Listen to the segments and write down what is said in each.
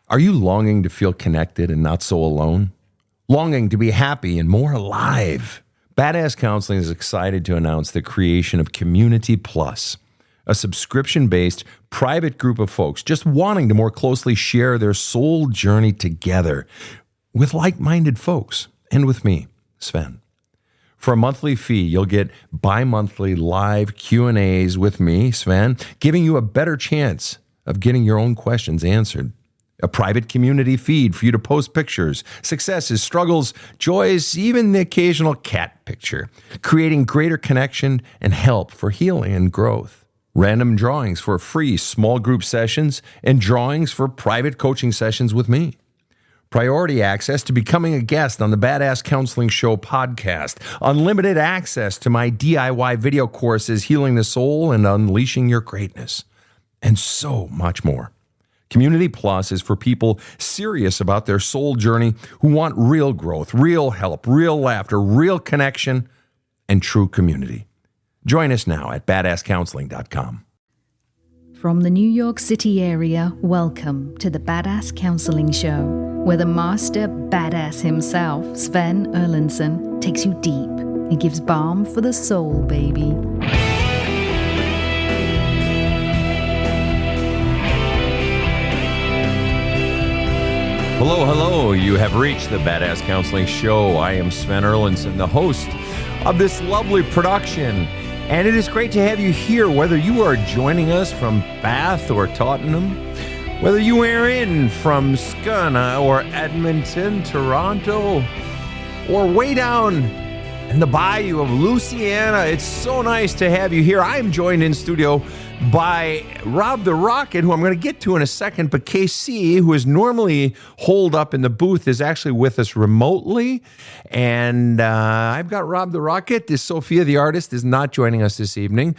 Are you longing to feel connected and not so alone? Longing to be happy and more alive? Badass Counseling is excited to announce the creation of Community Plus, a subscription-based private group of folks just wanting to more closely share their soul journey together with like-minded folks and with me, Sven. For a monthly fee, you'll get bi-monthly live Q&As with me, Sven, giving you a better chance of getting your own questions answered. A private community feed for you to post pictures, successes, struggles, joys, even the occasional cat picture, creating greater connection and help for healing and growth. Random drawings for free small group sessions and drawings for private coaching sessions with me. Priority access to becoming a guest on the Badass Counseling Show podcast. Unlimited access to my DIY video courses, Healing the Soul and Unleashing Your Greatness. And so much more. Community Plus is for people serious about their soul journey who want real growth, real help, real laughter, real connection, and true community. Join us now at badasscounseling.com. From the New York City area, welcome to the Badass Counseling Show, where the master badass himself, Sven Erlandson, takes you deep and gives balm for the soul, baby. Hello, hello. You have reached the Badass Counseling Show. I am Sven Erlandson, the host of this lovely production. And it is great to have you here, whether you are joining us from Bath or Tottenham, whether you are in from Skåne or Edmonton, Toronto, or way down in the bayou of Louisiana. It's so nice to have you here. I am joined in studio by Rob the Rocket, who I'm going to get to in a second, but KC, who is normally holed up in the booth, is actually with us remotely. And I've got Rob the Rocket. This Sophia the artist is not joining us this evening.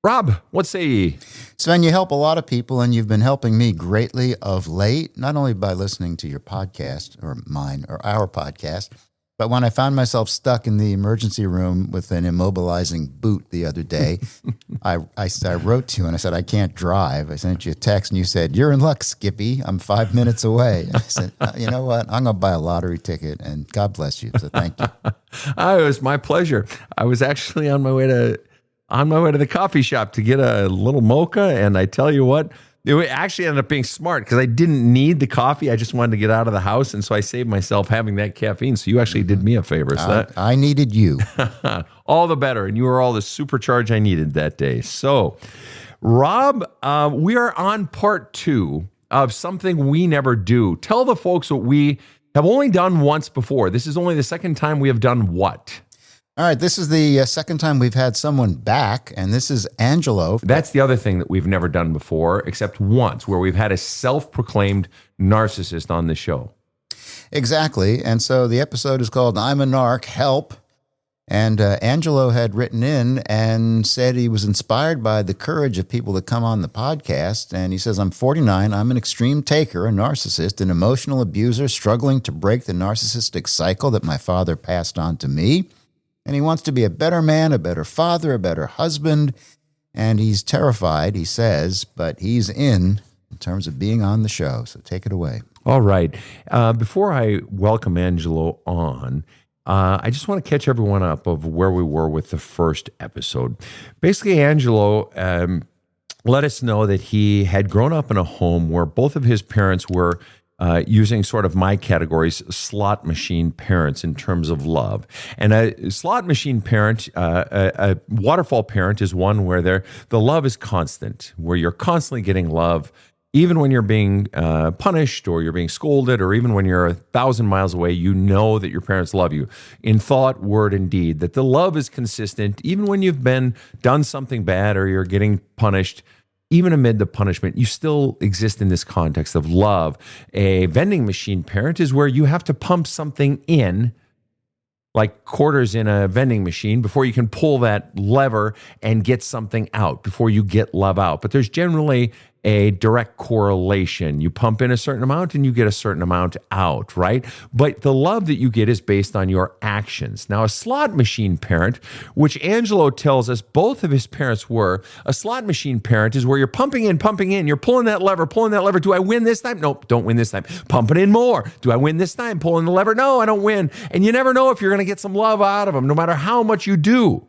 Rob, what say ye? Sven, you help a lot of people, and you've been helping me greatly of late, not only by listening to your podcast, or mine, or our podcast, but when I found myself stuck in the emergency room with an immobilizing boot the other day, I wrote to you and I said, I can't drive. I sent you a text and you said, you're in luck, Skippy. I'm 5 minutes away. And I said, you know what? I'm going to buy a lottery ticket, and God bless you. So thank you. It was my pleasure. I was actually on my way to the coffee shop to get a little mocha, and I tell you what, it actually ended up being smart because I didn't need the coffee. I just wanted to get out of the house, and so I saved myself having that caffeine. So you actually did me a favor. So I needed you. All the better, and you were all the supercharge I needed that day. So, Rob, we are on part 2 of something we never do. Tell the folks what we have only done once before. This is only the second time we have done what? All right, this is the second time we've had someone back, and this is Angelo. That's the other thing that we've never done before, except once, where we've had a self-proclaimed narcissist on the show. Exactly, and so the episode is called I'm a Narc, Help. And Angelo had written in and said he was inspired by the courage of people that come on the podcast. And he says, I'm 49, I'm an extreme taker, a narcissist, an emotional abuser, struggling to break the narcissistic cycle that my father passed on to me. And he wants to be a better man, a better father, a better husband. And he's terrified, he says, but he's in terms of being on the show. So take it away. All right. Before I welcome Angelo on, I just want to catch everyone up of where we were with the first episode. Basically, Angelo let us know that he had grown up in a home where both of his parents were using sort of my categories, slot machine parents in terms of love. And a slot machine parent, a waterfall parent is one where the love is constant, where you're constantly getting love, even when you're being punished or you're being scolded, or even when you're 1,000 miles away, you know that your parents love you in thought, word, and deed, that the love is consistent, even when you've done something bad or you're getting punished. Even amid the punishment, you still exist in this context of love. A vending machine parent is where you have to pump something in, like quarters in a vending machine, before you can pull that lever and get something out, before you get love out. But there's generally a direct correlation. You pump in a certain amount and you get a certain amount out, right? But the love that you get is based on your actions. Now, a slot machine parent, which Angelo tells us both of his parents were, a slot machine parent is where you're pumping in, you're pulling that lever. Do I win this time? Nope, don't win this time. Pumping in more. Do I win this time? Pulling the lever? No, I don't win. And you never know if you're going to get some love out of them, no matter how much you do.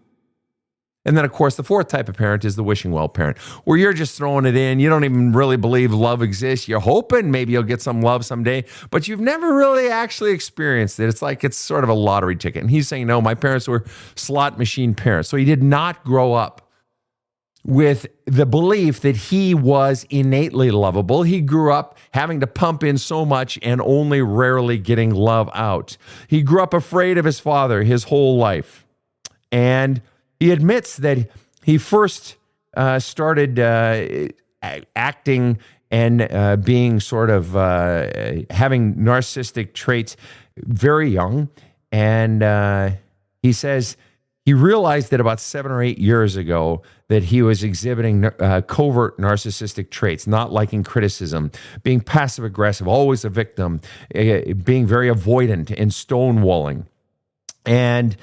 And then, of course, the fourth type of parent is the wishing well parent, where you're just throwing it in. You don't even really believe love exists. You're hoping maybe you'll get some love someday, but you've never really actually experienced it. It's like it's sort of a lottery ticket. And he's saying, no, my parents were slot machine parents. So he did not grow up with the belief that he was innately lovable. He grew up having to pump in so much and only rarely getting love out. He grew up afraid of his father his whole life. And he admits that he first started acting and being sort of having narcissistic traits very young. And he says he realized that about 7 or 8 years ago that he was exhibiting covert narcissistic traits, not liking criticism, being passive aggressive, always a victim, being very avoidant and stonewalling. And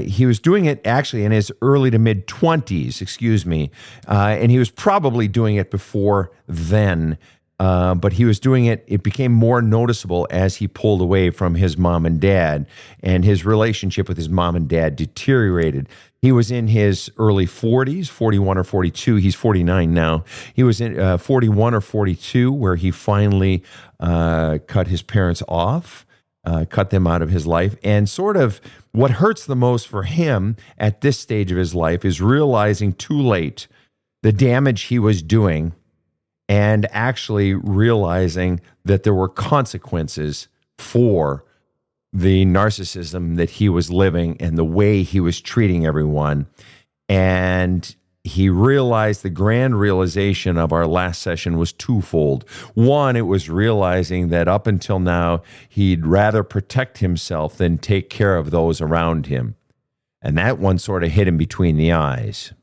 he was doing it actually in his early to mid 20s, and he was probably doing it before then, but he was doing it. It became more noticeable as he pulled away from his mom and dad, and his relationship with his mom and dad deteriorated. He was in his early 40s, 41 or 42. He's 49 now. He was in 41 or 42, where he finally cut his parents off. Cut them out of his life. And sort of what hurts the most for him at this stage of his life is realizing too late the damage he was doing and actually realizing that there were consequences for the narcissism that he was living and the way he was treating everyone. And he realized the grand realization of our last session was twofold. One, it was realizing that up until now, he'd rather protect himself than take care of those around him. And that one sort of hit him between the eyes.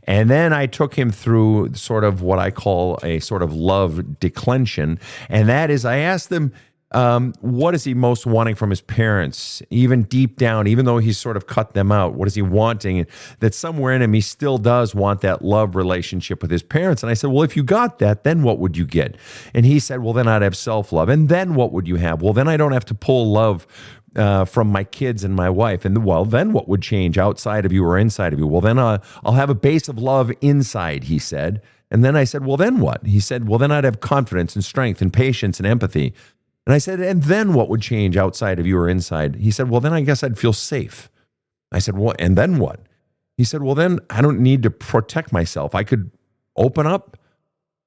And then I took him through sort of what I call a sort of love declension. And that is, I asked him, what is he most wanting from his parents? Even deep down, even though he's sort of cut them out, what is he wanting? That somewhere in him, he still does want that love relationship with his parents. And I said, well, if you got that, then what would you get? And he said, well, then I'd have self-love. And then what would you have? Well, then I don't have to pull love from my kids and my wife. And well, then what would change outside of you or inside of you? Well, then I'll have a base of love inside, he said. And then I said, well, then what? He said, well, then I'd have confidence and strength and patience and empathy. And I said, and then what would change outside of you or inside? He said, well, then I guess I'd feel safe. I said, well, and then what? He said, well, then I don't need to protect myself. I could open up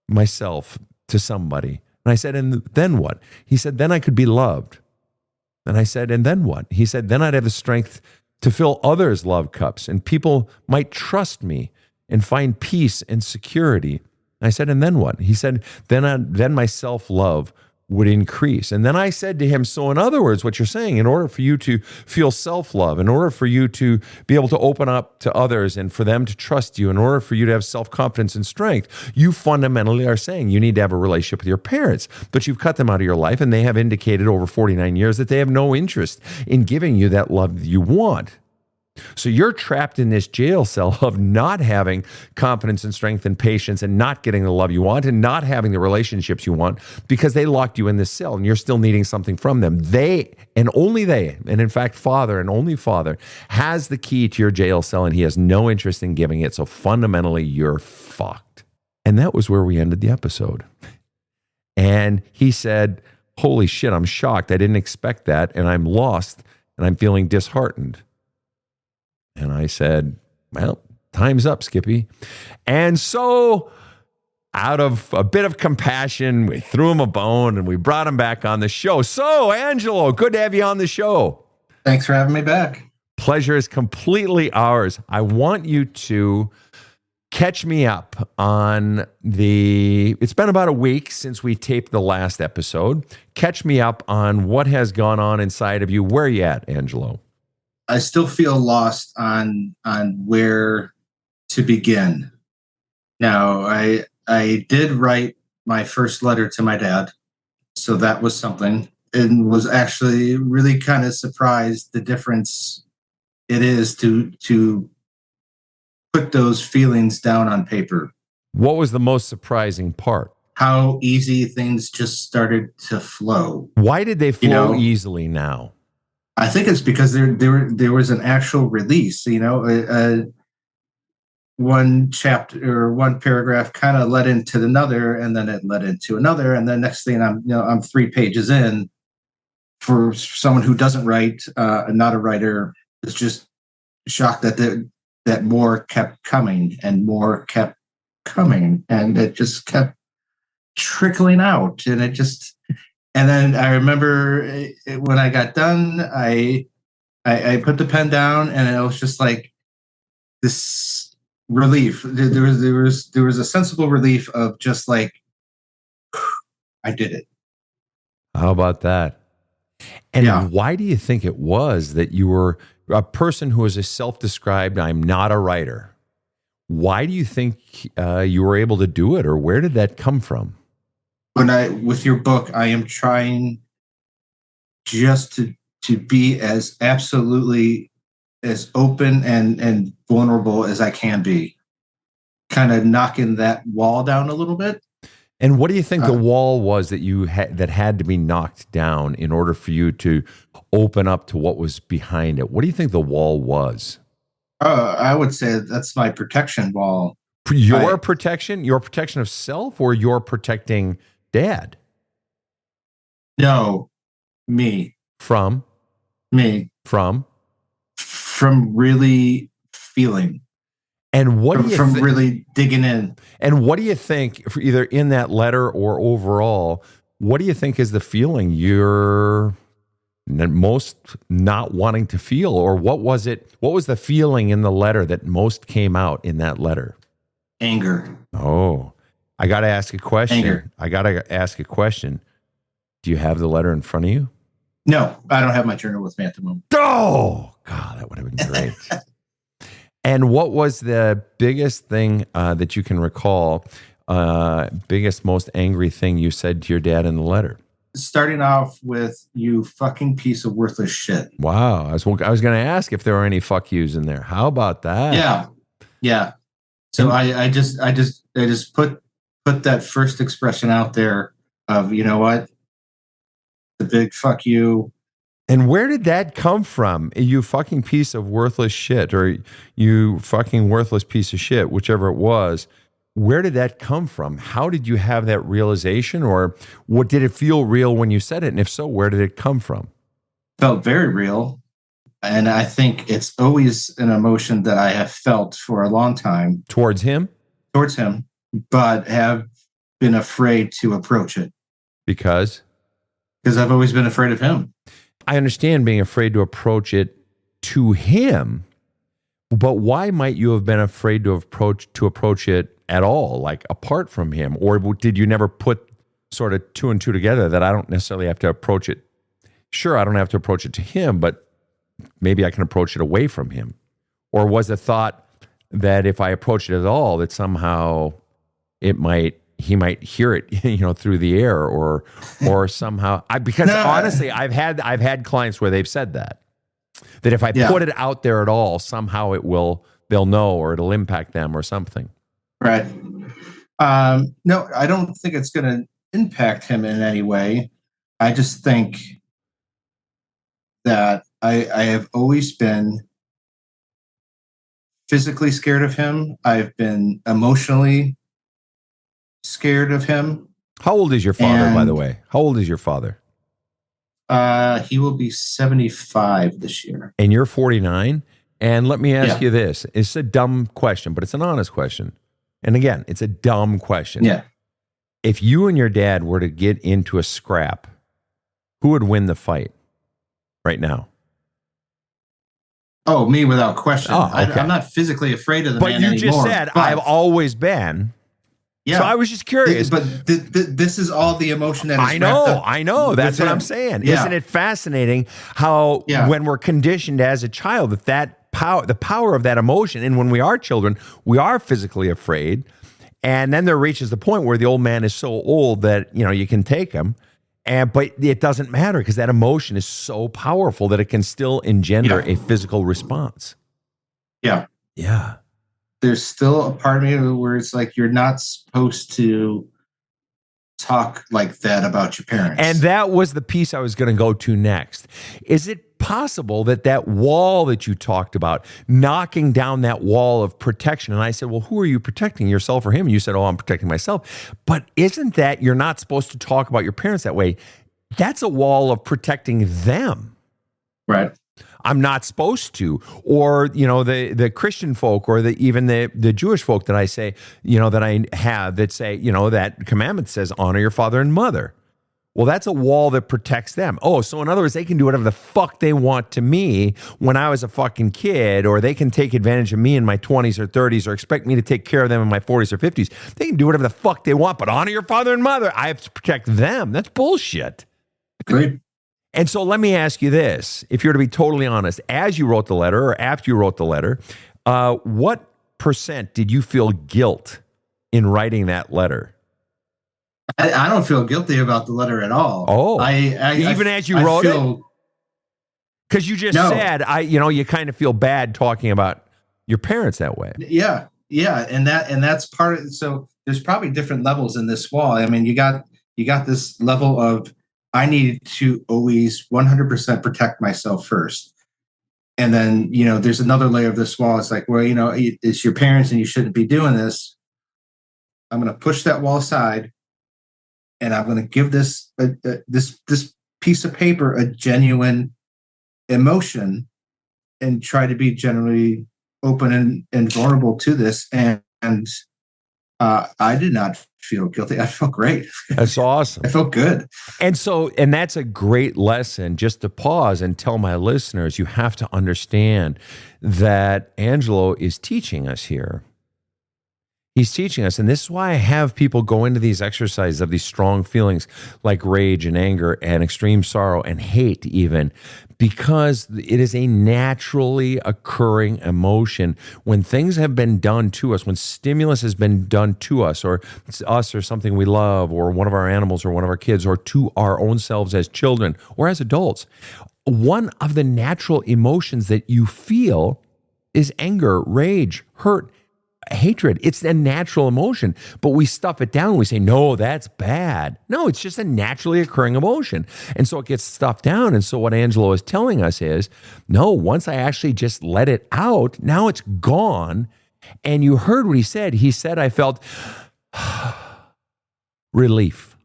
myself to somebody. And I said, and then what? He said, then I could be loved. And I said, and then what? He said, then I'd have the strength to fill others' love cups, and people might trust me and find peace and security. And I said, and then what? He said, then my self-love would increase. And then I said to him, so in other words, what you're saying, in order for you to feel self-love, in order for you to be able to open up to others and for them to trust you, in order for you to have self-confidence and strength, you fundamentally are saying you need to have a relationship with your parents. But you've cut them out of your life, and they have indicated over 49 years that they have no interest in giving you that love that you want. So you're trapped in this jail cell of not having confidence and strength and patience and not getting the love you want and not having the relationships you want because they locked you in this cell and you're still needing something from them. They, and only they, and in fact, Father and only Father, has the key to your jail cell and he has no interest in giving it. So fundamentally, you're fucked. And that was where we ended the episode. And he said, holy shit, I'm shocked. I didn't expect that. And I'm lost and I'm feeling disheartened. And I said, well, time's up, Skippy. And so out of a bit of compassion, we threw him a bone and we brought him back on the show. So, Angelo, good to have you on the show. Thanks for having me back. Pleasure is completely ours. I want you to catch me up on it's been about a week since we taped the last episode. Catch me up on what has gone on inside of you. Where are you at, Angelo? I still feel lost on where to begin. Now, I I did write my first letter to my dad. So that was something, and was actually really kind of surprised the difference it is to put those feelings down on paper. What was the most surprising part? How easy things just started to flow. Why did they flow easily now? I think it's because there was an actual release. One chapter or one paragraph kind of led into another, and then it led into another, and then next thing I'm 3 pages in. For someone who doesn't write, not a writer, is just shocked that more kept coming and more kept coming, and it just kept trickling out, and then I remember when I got done, I put the pen down, and it was just like this relief. There was a sensible relief of just like, I did it. How about that? And why do you think it was that you were a person who is a self-described, I'm not a writer? Why do you think you were able to do it, or where did that come from? With your book, I am trying just to be as absolutely as open and vulnerable as I can be, kind of knocking that wall down a little bit. And what do you think the wall was that you that had to be knocked down in order for you to open up to what was behind it? What do you think the wall was? I would say that's my protection wall. Your protection of self, or you're protecting Dad? No, me. From? Me. From really feeling. And what do you from really digging in? And what do you think, either in that letter or overall, what do you think is the feeling you're most not wanting to feel? Or what was it? What was the feeling in the letter that most came out in that letter? Anger. Oh, I got to ask a question. Anger. I got to ask a question. Do you have the letter in front of you? No, I don't have my journal with me at the moment. Oh, God, that would have been great. And what was the biggest thing that you can recall, biggest, most angry thing you said to your dad in the letter? Starting off with, you fucking piece of worthless shit. Wow. I was going to ask if there were any fuck yous in there. How about that? Yeah. So I just put that first expression out there of, you know what? The big fuck you. And where did that come from? You fucking piece of worthless shit, or you fucking worthless piece of shit, whichever it was. Where did that come from? How did you have that realization, or what did it feel real when you said it? And if so, where did it come from? Felt very real. And I think it's always an emotion that I have felt for a long time. Towards him, but have been afraid to approach it. Because I've always been afraid of him. I understand being afraid to approach it to him, but why might you have been afraid to approach it at all, like apart from him? Or did you never put sort of 2 and 2 together that I don't necessarily have to approach it? Sure, I don't have to approach it to him, but maybe I can approach it away from him. Or was the thought that if I approach it at all, that somehow he might hear it, through the air, or somehow honestly, I've had clients where they've said that if I put it out there at all, somehow they'll know, or it'll impact them or something. Right. No, I don't think it's going to impact him in any way. I just think that I have always been physically scared of him. I've been emotionally scared of him. How old is your father, by the way? How old is your father? He will be 75 this year. And you're 49? And let me ask you this. It's a dumb question, but it's an honest question. And again, it's a dumb question. Yeah. If you and your dad were to get into a scrap, who would win the fight right now? Oh, me without question. Oh, okay. I'm not physically afraid of the man anymore. But you just said, I've always been. Yeah. So I was just curious. But this is all the emotion that is I know. That's what I'm saying. Yeah. Isn't it fascinating how when we're conditioned as a child, the power of that emotion, and when we are children, we are physically afraid. And then there reaches the point where the old man is so old that, you can take him. But it doesn't matter because that emotion is so powerful that it can still engender a physical response. Yeah. Yeah. There's still a part of me where it's like you're not supposed to talk like that about your parents. And that was the piece I was going to go to next. Is it possible that wall that you talked about, knocking down that wall of protection? And I said, well, who are you protecting, yourself or him? And you said, oh, I'm protecting myself. But isn't that you're not supposed to talk about your parents that way? That's a wall of protecting them. Right. I'm not supposed to. Or, the Christian folk or even the Jewish folk that I say, that I have that say, that commandment says honor your father and mother. Well, that's a wall that protects them. Oh, so in other words, they can do whatever the fuck they want to me when I was a fucking kid, or they can take advantage of me in my 20s or 30s, or expect me to take care of them in my 40s or 50s. They can do whatever the fuck they want, but honor your father and mother. I have to protect them. That's bullshit. Agreed. And so let me ask you this, if you're to be totally honest, as you wrote the letter or after you wrote the letter, what % did you feel guilt in writing that letter? I don't feel guilty about the letter at all. Oh, even as you wrote it? Because you just said, you kind of feel bad talking about your parents that way. Yeah. Yeah. And that's part of it. So there's probably different levels in this wall. I mean, you got this level of, I need to always 100% protect myself first. And then, there's another layer of this wall. It's like, well, it's your parents and you shouldn't be doing this. I'm going to push that wall aside and I'm going to give this piece of paper a genuine emotion and try to be generally open and vulnerable to this. And I did not feel guilty. I felt great. That's awesome. I felt good. And that's a great lesson. Just to pause and tell my listeners, you have to understand that Angelo is teaching us here. He's teaching us, and this is why I have people go into these exercises of these strong feelings like rage and anger and extreme sorrow and hate even, because it is a naturally occurring emotion. When things have been done to us, when stimulus has been done to us, or it's us or something we love, or one of our animals or one of our kids, or to our own selves as children or as adults, one of the natural emotions that you feel is anger, rage, hurt, hatred. It's a natural emotion, but we stuff it down. We say, no, that's bad. No, it's just a naturally occurring emotion. And so it gets stuffed down. And so what Angelo is telling us is, no, once I actually just let it out, now it's gone. And you heard what he said. He said, I felt relief.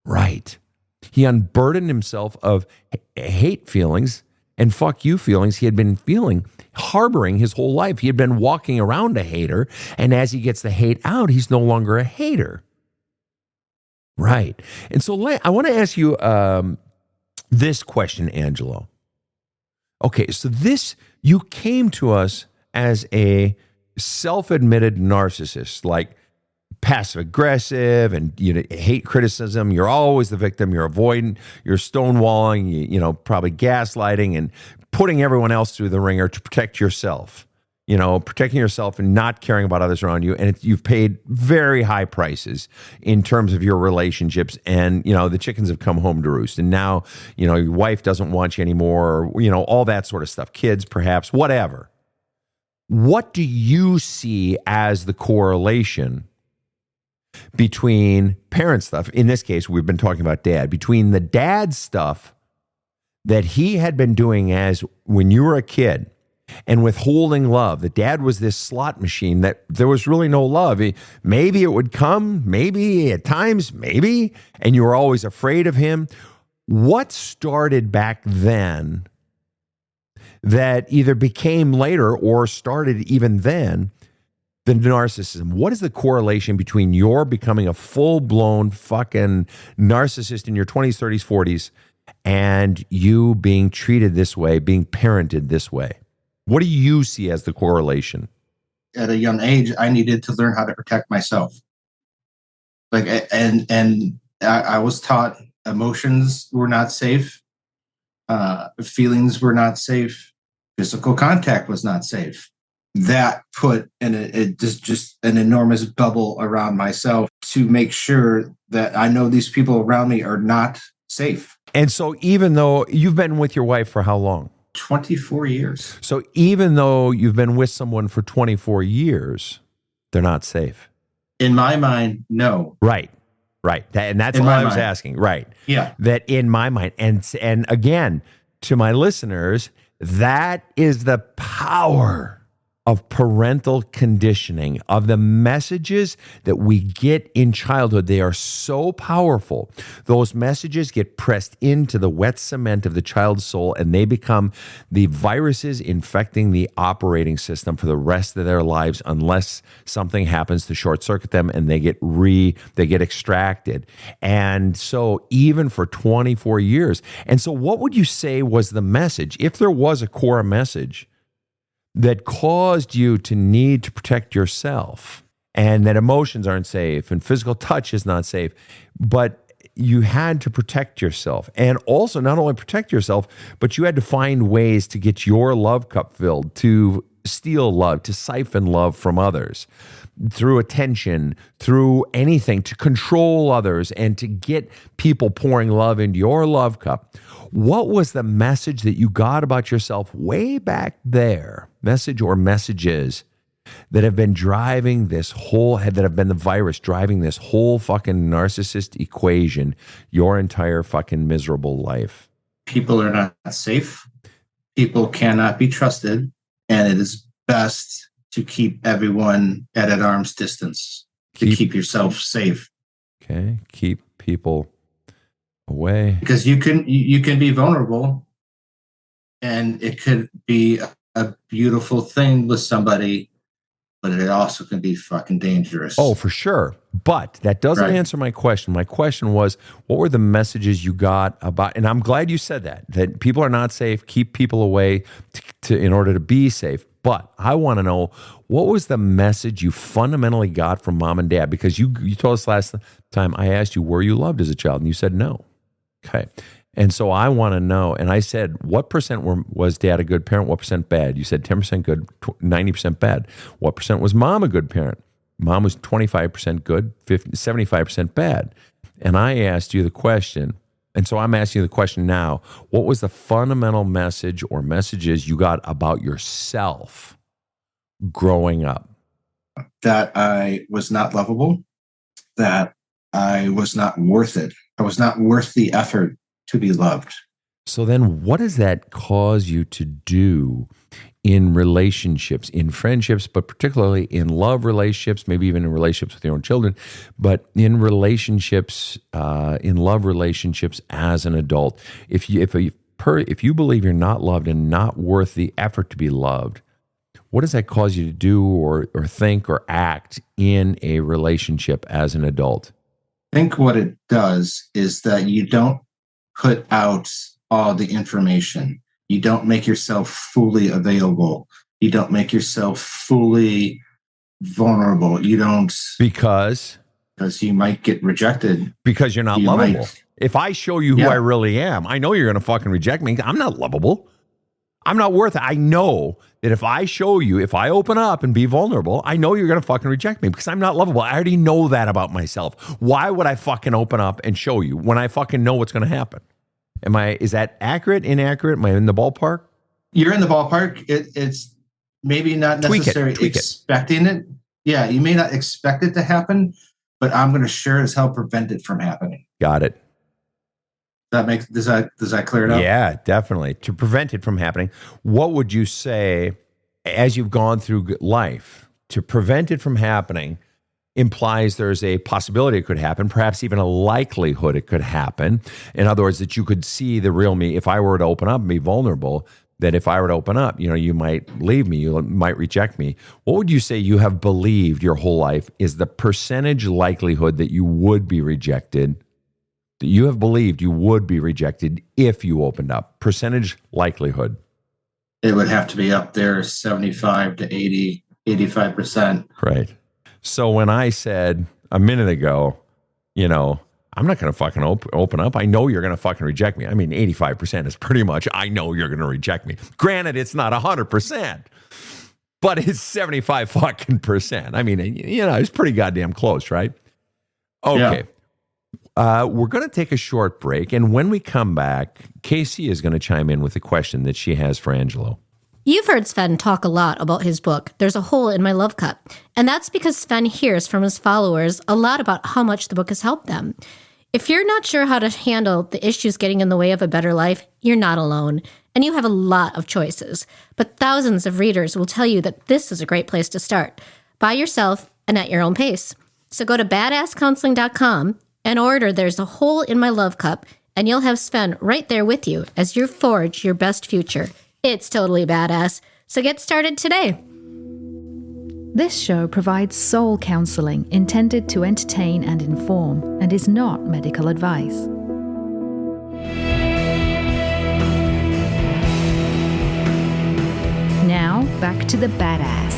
Right. He unburdened himself of hate feelings and fuck you feelings he had been harboring his whole life. He had been walking around a hater, and as he gets the hate out, he's no longer a hater. Right. And so I want to ask you this question, Angelo. Okay, so you came to us as a self-admitted narcissist, like passive aggressive, and hate criticism. You're always the victim. You're avoidant. You're stonewalling. Probably gaslighting and putting everyone else through the ringer to protect yourself. Protecting yourself and not caring about others around you. And you've paid very high prices in terms of your relationships. And the chickens have come home to roost. And now your wife doesn't want you anymore. Or, all that sort of stuff. Kids, perhaps, whatever. What do you see as the correlation between parent stuff? In this case, we've been talking about dad. Between the dad stuff that he had been doing as when you were a kid and withholding love. The dad was this slot machine that there was really no love. Maybe it would come, maybe at times, maybe, and you were always afraid of him. What started back then that either became later or started even then the narcissism? What is the correlation between your becoming a full-blown fucking narcissist in your 20s, 30s, 40s and you being treated this way, being parented this way? What do you see as the correlation? At a young age, I needed to learn how to protect myself. And I was taught emotions were not safe. Feelings were not safe. Physical contact was not safe. that put just an enormous bubble around myself to make sure that I know these people around me are not safe. And so even though you've been with your wife for how long? 24 years. So even though you've been with someone for 24 years, they're not safe. In my mind, no. Right. And that's all I was asking. Right. Yeah. That in my mind. And again, to my listeners, that is the power of parental conditioning, of the messages that we get in childhood. They are so powerful. Those messages get pressed into the wet cement of the child's soul, and they become the viruses infecting the operating system for the rest of their lives, unless something happens to short circuit them and they get extracted. And so even for 24 years. And so what would you say was the message, if there was a core message that caused you to need to protect yourself, and that emotions aren't safe and physical touch is not safe, but you had to protect yourself? And also not only protect yourself, but you had to find ways to get your love cup filled, to steal love, to siphon love from others through attention, through anything, to control others and to get people pouring love into your love cup. What was the message that you got about yourself way back there? Message or messages that have been driving this whole, that have been the virus driving this whole fucking narcissist equation, your entire fucking miserable life? People are not safe. People cannot be trusted. And it is best to keep everyone at an arm's distance, to keep yourself safe. Okay. Keep people away. Because you can be vulnerable, and it could be a beautiful thing with somebody, but it also can be fucking dangerous. Oh, for sure. But that doesn't answer my question. My question was, what were the messages you got about, and I'm glad you said that people are not safe, keep people away in order to be safe. But I want to know, what was the message you fundamentally got from mom and dad? Because you told us last time I asked you, were you loved as a child? And you said no. Okay. And so I want to know, and I said, what percent was dad a good parent? What percent bad? You said 10% good, 90% bad. What percent was mom a good parent? Mom was 25% good, 75% bad. And I asked you the question, and so I'm asking you the question now, what was the fundamental message or messages you got about yourself growing up? That I was not lovable, that I was not worth it. I was not worth the effort to be loved. So then what does that cause you to do in relationships, in friendships, but particularly in love relationships, maybe even in relationships with your own children, but in relationships, in love relationships as an adult? If you believe you're not loved and not worth the effort to be loved, what does that cause you to do or think or act in a relationship as an adult? I think what it does is that you don't put out all the information. You don't make yourself fully available. You don't make yourself fully vulnerable. You don't. Because you might get rejected. Because you're not lovable. If I show you who I really am, I know you're going to fucking reject me. I'm not lovable. I'm not worth it. I know that if I show you, if I open up and be vulnerable, I know you're going to fucking reject me because I'm not lovable. I already know that about myself. Why would I fucking open up and show you when I fucking know what's going to happen? Is that accurate, inaccurate? Am I in the ballpark? You're in the ballpark. It's maybe not necessarily expecting it. Yeah, you may not expect it to happen, but I'm going to sure as hell prevent it from happening. Got it. Does that clear it up? Yeah, definitely. To prevent it from happening, what would you say as you've gone through life? To prevent it from happening implies there's a possibility it could happen, perhaps even a likelihood it could happen. In other words, that you could see the real me. If I were to open up and be vulnerable, that if I were to open up, you might leave me, you might reject me. What would you say you have believed your whole life is the percentage likelihood that you would be rejected? That you have believed you would be rejected if you opened up? Percentage likelihood. It would have to be up there 75 to 80, 85%. Right. So when I said a minute ago, I'm not going to fucking open up. I know you're going to fucking reject me. I mean, 85% is pretty much, I know you're going to reject me. Granted, it's not 100%. but it's 75 fucking percent. I mean, it's pretty goddamn close, right? Okay. We're going to take a short break. And when we come back, Casey is going to chime in with a question that she has for Angelo. You've heard Sven talk a lot about his book, There's a Hole in My Love Cup. And that's because Sven hears from his followers a lot about how much the book has helped them. If you're not sure how to handle the issues getting in the way of a better life, you're not alone. And you have a lot of choices. But thousands of readers will tell you that this is a great place to start, by yourself and at your own pace. So go to badasscounseling.com and order There's a Hole in My Love Cup, and you'll have Sven right there with you as you forge your best future. It's totally badass. So get started today. This show provides soul counseling intended to entertain and inform and is not medical advice. Now, back to the badass.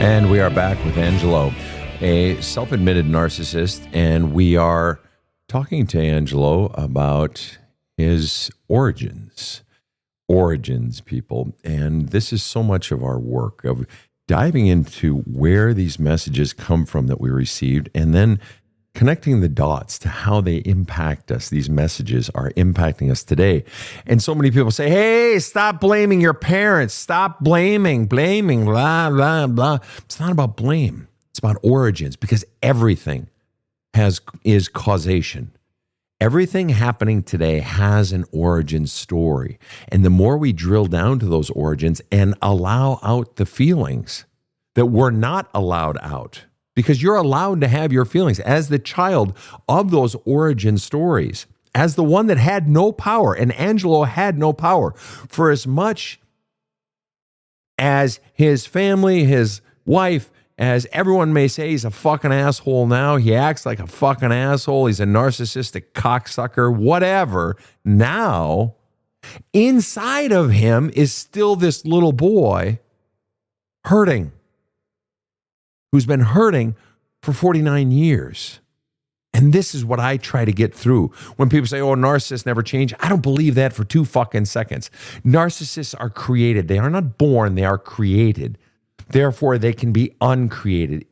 And we are back with Angelo, a self-admitted narcissist, and we are talking to Angelo about his origins, people. And this is so much of our work of diving into where these messages come from that we received, and then connecting the dots to how they impact us. These messages are impacting us today. And so many people say, hey, stop blaming your parents. Stop blaming, blah, blah, blah. It's not about blame. It's about origins, because everything is causation. Everything happening today has an origin story. And the more we drill down to those origins and allow out the feelings that were not allowed out, because you're allowed to have your feelings as the child of those origin stories, as the one that had no power, and Angelo had no power. For as much as his family, his wife, as everyone may say, he's a fucking asshole now. He acts like a fucking asshole. He's a narcissistic cocksucker, whatever. Now, inside of him is still this little boy hurting, who's been hurting for 49 years. And this is what I try to get through. When people say, oh, narcissists never change, I don't believe that for 2 fucking seconds. Narcissists are created. They are not born, they are created. Therefore, they can be uncreated.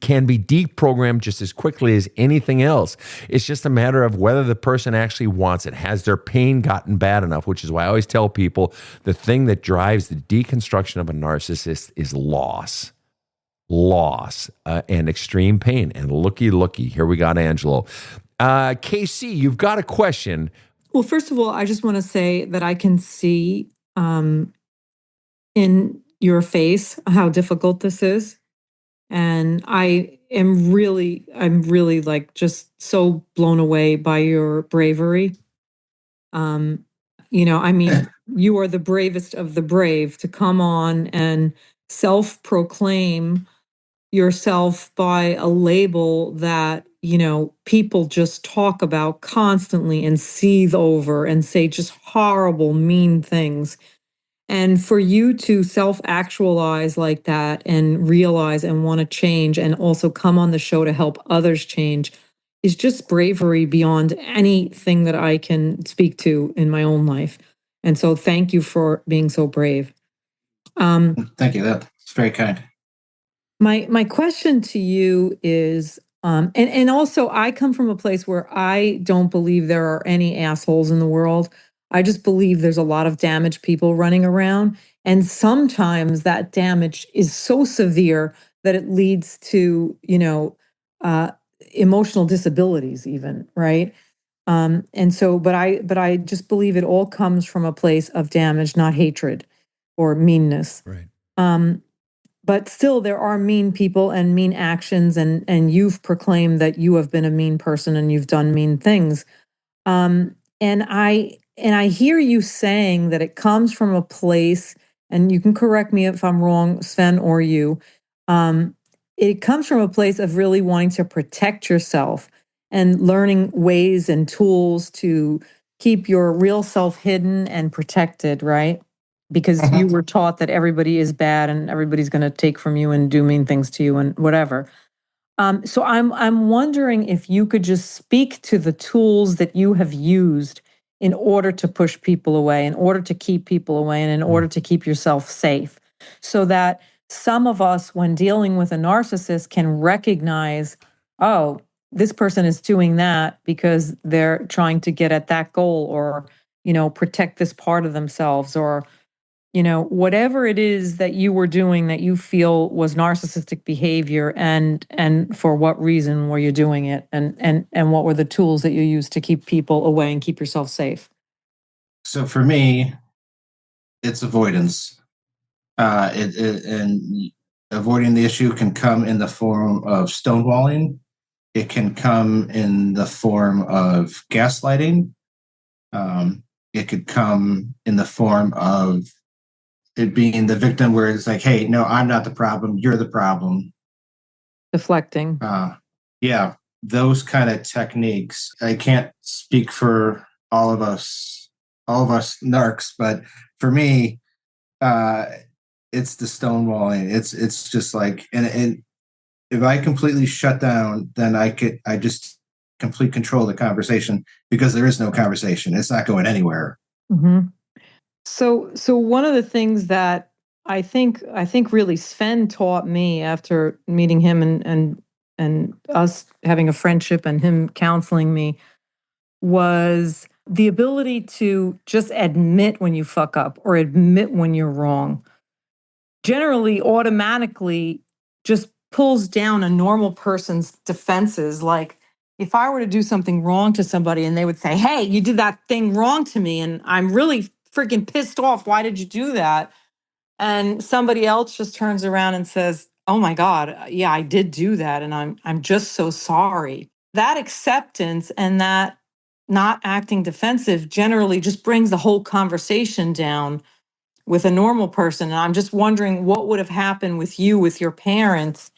Can be deprogrammed just as quickly as anything else. It's just a matter of whether the person actually wants it. Has their pain gotten bad enough? Which is why I always tell people the thing that drives the deconstruction of a narcissist is loss, and extreme pain. And looky, here we got Angelo. KC, you've got a question. Well, first of all, I just want to say that I can see in your face how difficult this is. And I'm really like just so blown away by your bravery. I mean, you are the bravest of the brave to come on and self-proclaim yourself by a label that, people just talk about constantly and seethe over and say just horrible, mean things. And for you to self-actualize like that and realize and want to change and also come on the show to help others change is just bravery beyond anything that I can speak to in my own life. And so thank you for being so brave. Thank you. That's very kind. My question to you is, and also I come from a place where I don't believe there are any assholes in the world. I just believe there's a lot of damaged people running around. And sometimes that damage is so severe that it leads to, emotional disabilities even, right? But I just believe it all comes from a place of damage, not hatred or meanness. Right. But still, there are mean people and mean actions, and you've proclaimed that you have been a mean person and you've done mean things. And I hear you saying that it comes from a place, and you can correct me if I'm wrong, Sven or you. It comes from a place of really wanting to protect yourself and learning ways and tools to keep your real self hidden and protected, right? Because you were taught that everybody is bad and everybody's going to take from you and do mean things to you and whatever. So I'm wondering if you could just speak to the tools that you have used in order to push people away, in order to keep people away, and in order to keep yourself safe. So that some of us, when dealing with a narcissist, can recognize, oh, this person is doing that because they're trying to get at that goal, or, protect this part of themselves, or, whatever it is that you were doing that you feel was narcissistic behavior, and for what reason were you doing it, and what were the tools that you used to keep people away and keep yourself safe. So for me, it's avoidance. And avoiding the issue can come in the form of stonewalling. It can come in the form of gaslighting. It could come in the form of it being the victim, where it's like, hey, no, I'm not the problem. You're the problem. Deflecting. Yeah, those kind of techniques. I can't speak for all of us narcs, but for me, it's the stonewalling. It's just like, and if I completely shut down, then I just complete control of the conversation, because there is no conversation. It's not going anywhere. Mm-hmm. So one of the things that I think really Sven taught me after meeting him and us having a friendship and him counseling me was the ability to just admit when you fuck up or admit when you're wrong. Generally, automatically just pulls down a normal person's defenses. Like, if I were to do something wrong to somebody and they would say, hey, you did that thing wrong to me and I'm really freaking pissed off. Why did you do that? And somebody else just turns around and says, oh my God, yeah, I did do that. And I'm just so sorry. That acceptance and that not acting defensive generally just brings the whole conversation down with a normal person. And I'm just wondering what would have happened with you, with your parents,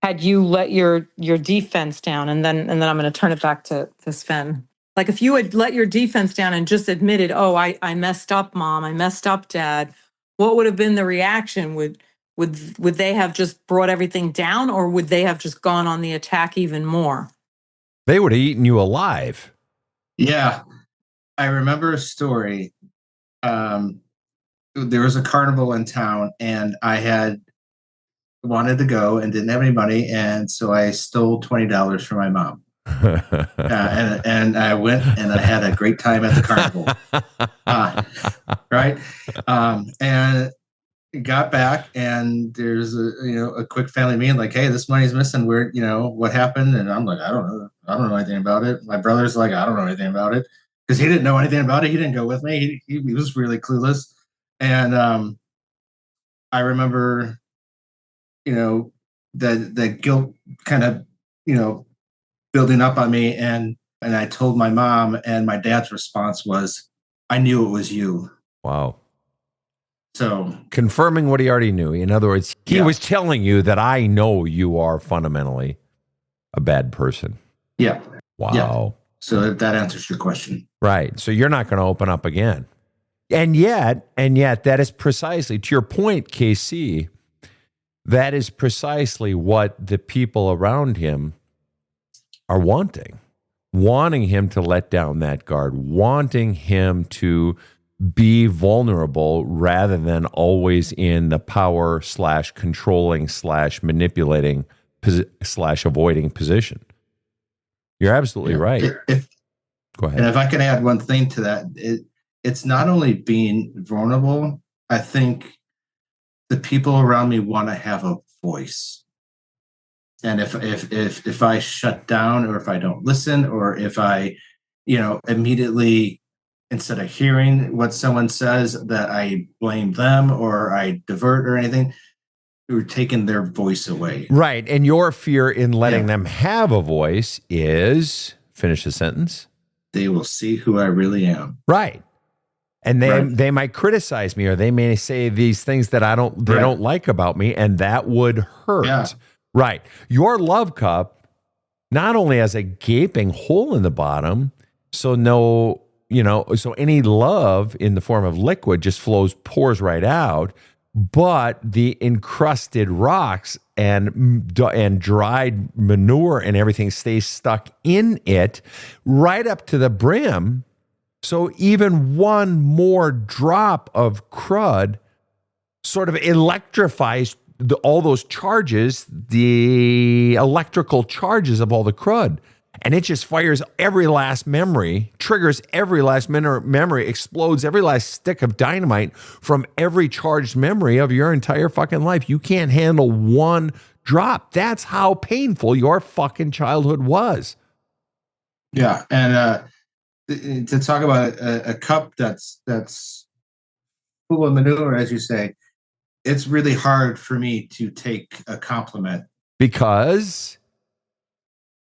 had you let your defense down. And then I'm going to turn it back to Sven. Like, if you had let your defense down and just admitted, oh, I messed up, Mom, I messed up, Dad, what would have been the reaction? Would they have just brought everything down, or would they have just gone on the attack even more? They would have eaten you alive. Yeah. I remember a story. There was a carnival in town, and I had wanted to go and didn't have any money, and so I stole $20 from my mom. And I went and I had a great time at the carnival. Right. And got back, and there's a quick family meeting, like, hey, this money's missing. Where, what happened? And I'm like, I don't know anything about it. My brother's like, I don't know anything about it, because he didn't know anything about it. He didn't go with me. He was really clueless. And I remember, the guilt kind of, building up on me, and I told my mom, and my dad's response was, I knew it was you. Wow. So confirming what he already knew. In other words, he was telling you that I know you are fundamentally a bad person. Yeah. Wow. Yeah. So that answers your question. Right. So you're not going to open up again. And yet, that is precisely, to your point, KC, that is precisely what the people around him are wanting him to let down that guard, wanting him to be vulnerable rather than always in the power / controlling / manipulating / avoiding position. You're absolutely right. Go ahead. And if I can add one thing to that, it's not only being vulnerable. I think the people around me want to have a voice. And if I shut down, or if I don't listen, or if I, immediately, instead of hearing what someone says, that I blame them or I divert or anything, we're taking their voice away. Right. And your fear in letting them have a voice is, finish the sentence, they will see who I really am. Right. And they might criticize me, or they may say these things that they don't like about me, and that would hurt. Yeah. Right. Your love cup not only has a gaping hole in the bottom, so so any love in the form of liquid just pours right out, but the encrusted rocks and dried manure and everything stays stuck in it right up to the brim. So even one more drop of crud sort of electrifies all those charges, the electrical charges of all the crud. And it just fires every last memory, triggers every last memory, explodes every last stick of dynamite from every charged memory of your entire fucking life. You can't handle one drop. That's how painful your fucking childhood was. Yeah. And to talk about a cup that's full of manure, as you say, it's really hard for me to take a compliment because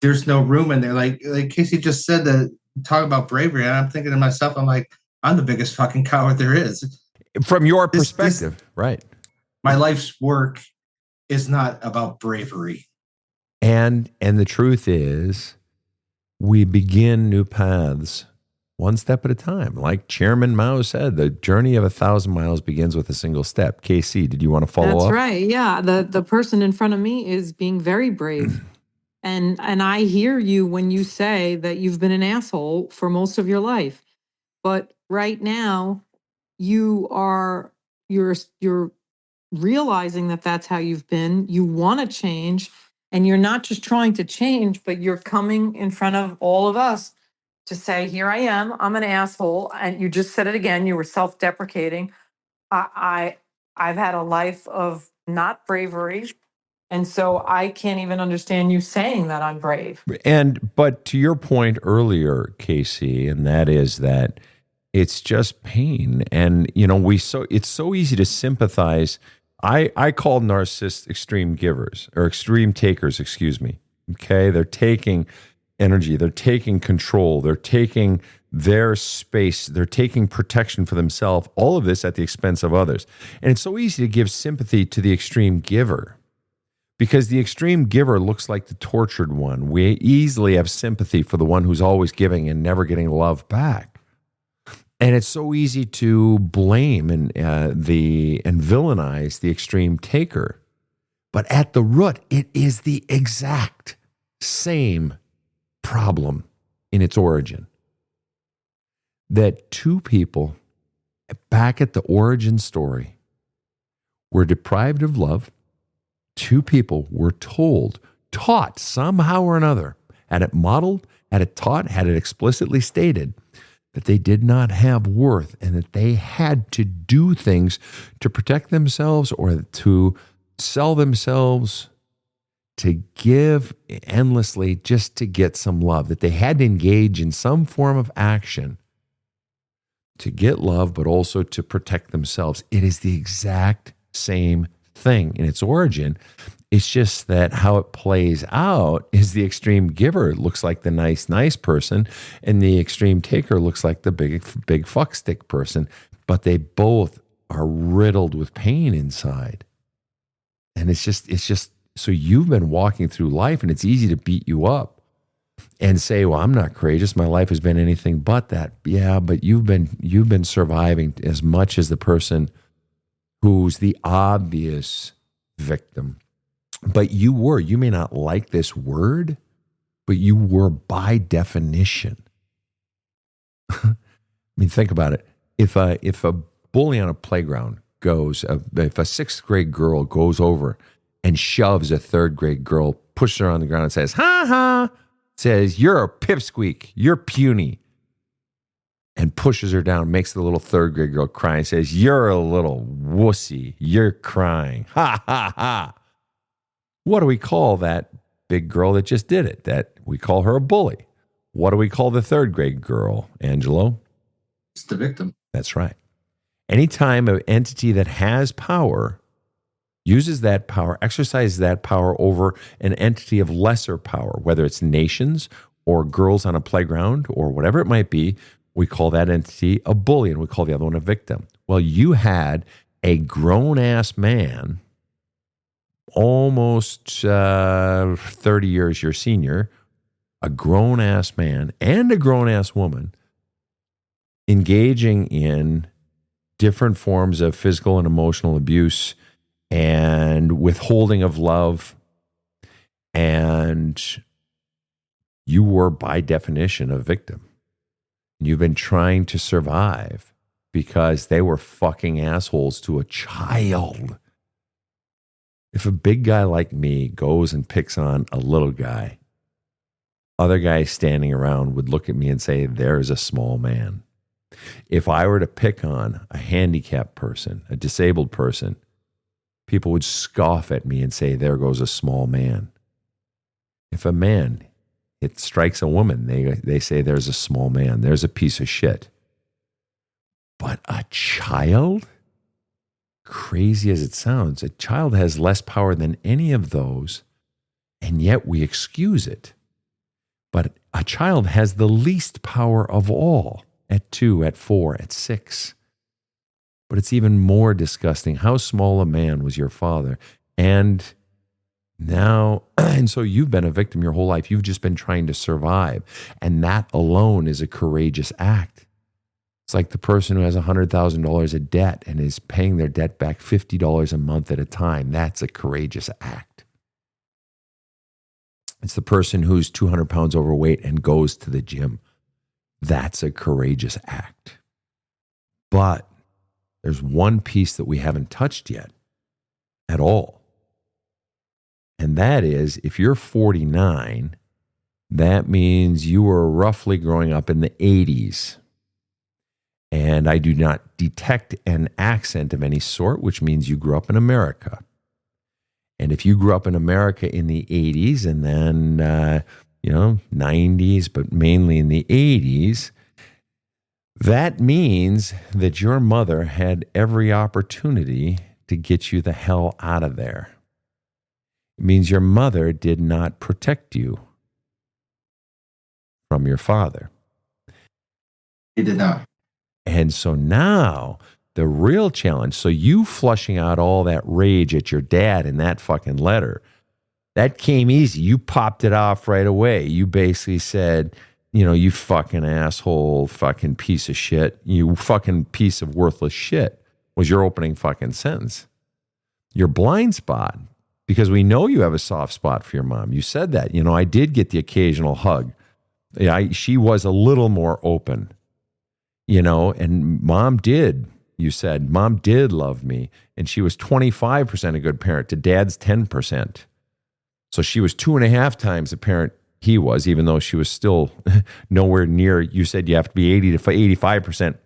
there's no room in there. Like Casey just said, that talk about bravery, and I'm thinking to myself, I'm like, I'm the biggest fucking coward there is. From your perspective, right? My life's work is not about bravery. And the truth is, we begin new paths one step at a time. Like Chairman Mao said, the journey of 1,000 miles begins with a single step. KC, did you want to follow up? That's right. Yeah. The person in front of me is being very brave. And I hear you when you say that you've been an asshole for most of your life. But right now, you're realizing that that's how you've been. You want to change, and you're not just trying to change, but you're coming in front of all of us to say, here I am, I'm an asshole. And you just said it again, you were self-deprecating. I've had a life of not bravery. And so I can't even understand you saying that I'm brave. But to your point earlier, Casey, and that is that it's just pain. And, it's so easy to sympathize. I call narcissists extreme givers or extreme takers, excuse me. Okay. They're taking energy. They're taking control. They're taking their space. They're taking protection for themselves. All of this at the expense of others. And it's so easy to give sympathy to the extreme giver because the extreme giver looks like the tortured one. We easily have sympathy for the one who's always giving and never getting love back. And it's so easy to blame and villainize the extreme taker. But at the root, it is the exact same problem in its origin. That two people back at the origin story were deprived of love. Two people were taught somehow or another, had it modeled, had it taught, had it explicitly stated that they did not have worth and that they had to do things to protect themselves or to sell themselves, to give endlessly just to get some love, that they had to engage in some form of action to get love, but also to protect themselves. It is the exact same thing in its origin. It's just that how it plays out is the extreme giver looks like the nice person, and the extreme taker looks like the big fuckstick person, but they both are riddled with pain inside. And it's just so you've been walking through life, and it's easy to beat you up and say, well, I'm not courageous. My life has been anything but that. Yeah, but you've been surviving as much as the person who's the obvious victim. But you may not like this word, but you were by definition. I mean, think about it. If a bully on a playground if a sixth grade girl goes over and shoves a third grade girl, pushes her on the ground and says, ha ha, says, you're a pipsqueak, you're puny, and pushes her down, makes the little third grade girl cry and says, you're a little wussy, you're crying, ha ha ha. What do we call that big girl that just did it? That we call her a bully. What do we call the third grade girl, Angelo? It's the victim. That's right. Anytime an entity that has power uses that power, exercises that power over an entity of lesser power, whether it's nations or girls on a playground or whatever it might be, we call that entity a bully and we call the other one a victim. Well, you had a grown-ass man, almost 30 years your senior, a grown-ass man and a grown-ass woman engaging in different forms of physical and emotional abuse and withholding of love. And you were, by definition, a victim. You've been trying to survive because they were fucking assholes to a child. If a big guy like me goes and picks on a little guy, other guys standing around would look at me and say, there's a small man. If I were to pick on a handicapped person, a disabled person, people would scoff at me and say, there goes a small man. If a man, it strikes a woman, they say there's a small man, there's a piece of shit. But a child, crazy as it sounds, a child has less power than any of those, and yet we excuse it. But a child has the least power of all at 2, at 4, at 6. But it's even more disgusting. How small a man was your father? And now, and so you've been a victim your whole life. You've just been trying to survive. And that alone is a courageous act. It's like the person who has $100,000 of debt and is paying their debt back $50 a month at a time. That's a courageous act. It's the person who's 200 pounds overweight and goes to the gym. That's a courageous act. But there's one piece that we haven't touched yet at all. And that is, if you're 49, that means you were roughly growing up in the 80s. And I do not detect an accent of any sort, which means you grew up in America. And if you grew up in America in the 80s and then, 90s, but mainly in the 80s, that means that your mother had every opportunity to get you the hell out of there. It means your mother did not protect you from your father. He did not. And so now the real challenge, so you flushing out all that rage at your dad in that fucking letter, that came easy. You popped it off right away. You basically said, you fucking asshole, fucking piece of shit, you fucking piece of worthless shit, was your opening fucking sentence. Your blind spot, because we know you have a soft spot for your mom. You said that. I did get the occasional hug. She was a little more open, and mom did. You said, mom did love me, and she was 25% a good parent to dad's 10%. So she was 2.5 times the parent he was, even though she was still nowhere near. You said you have to be 80 to 85%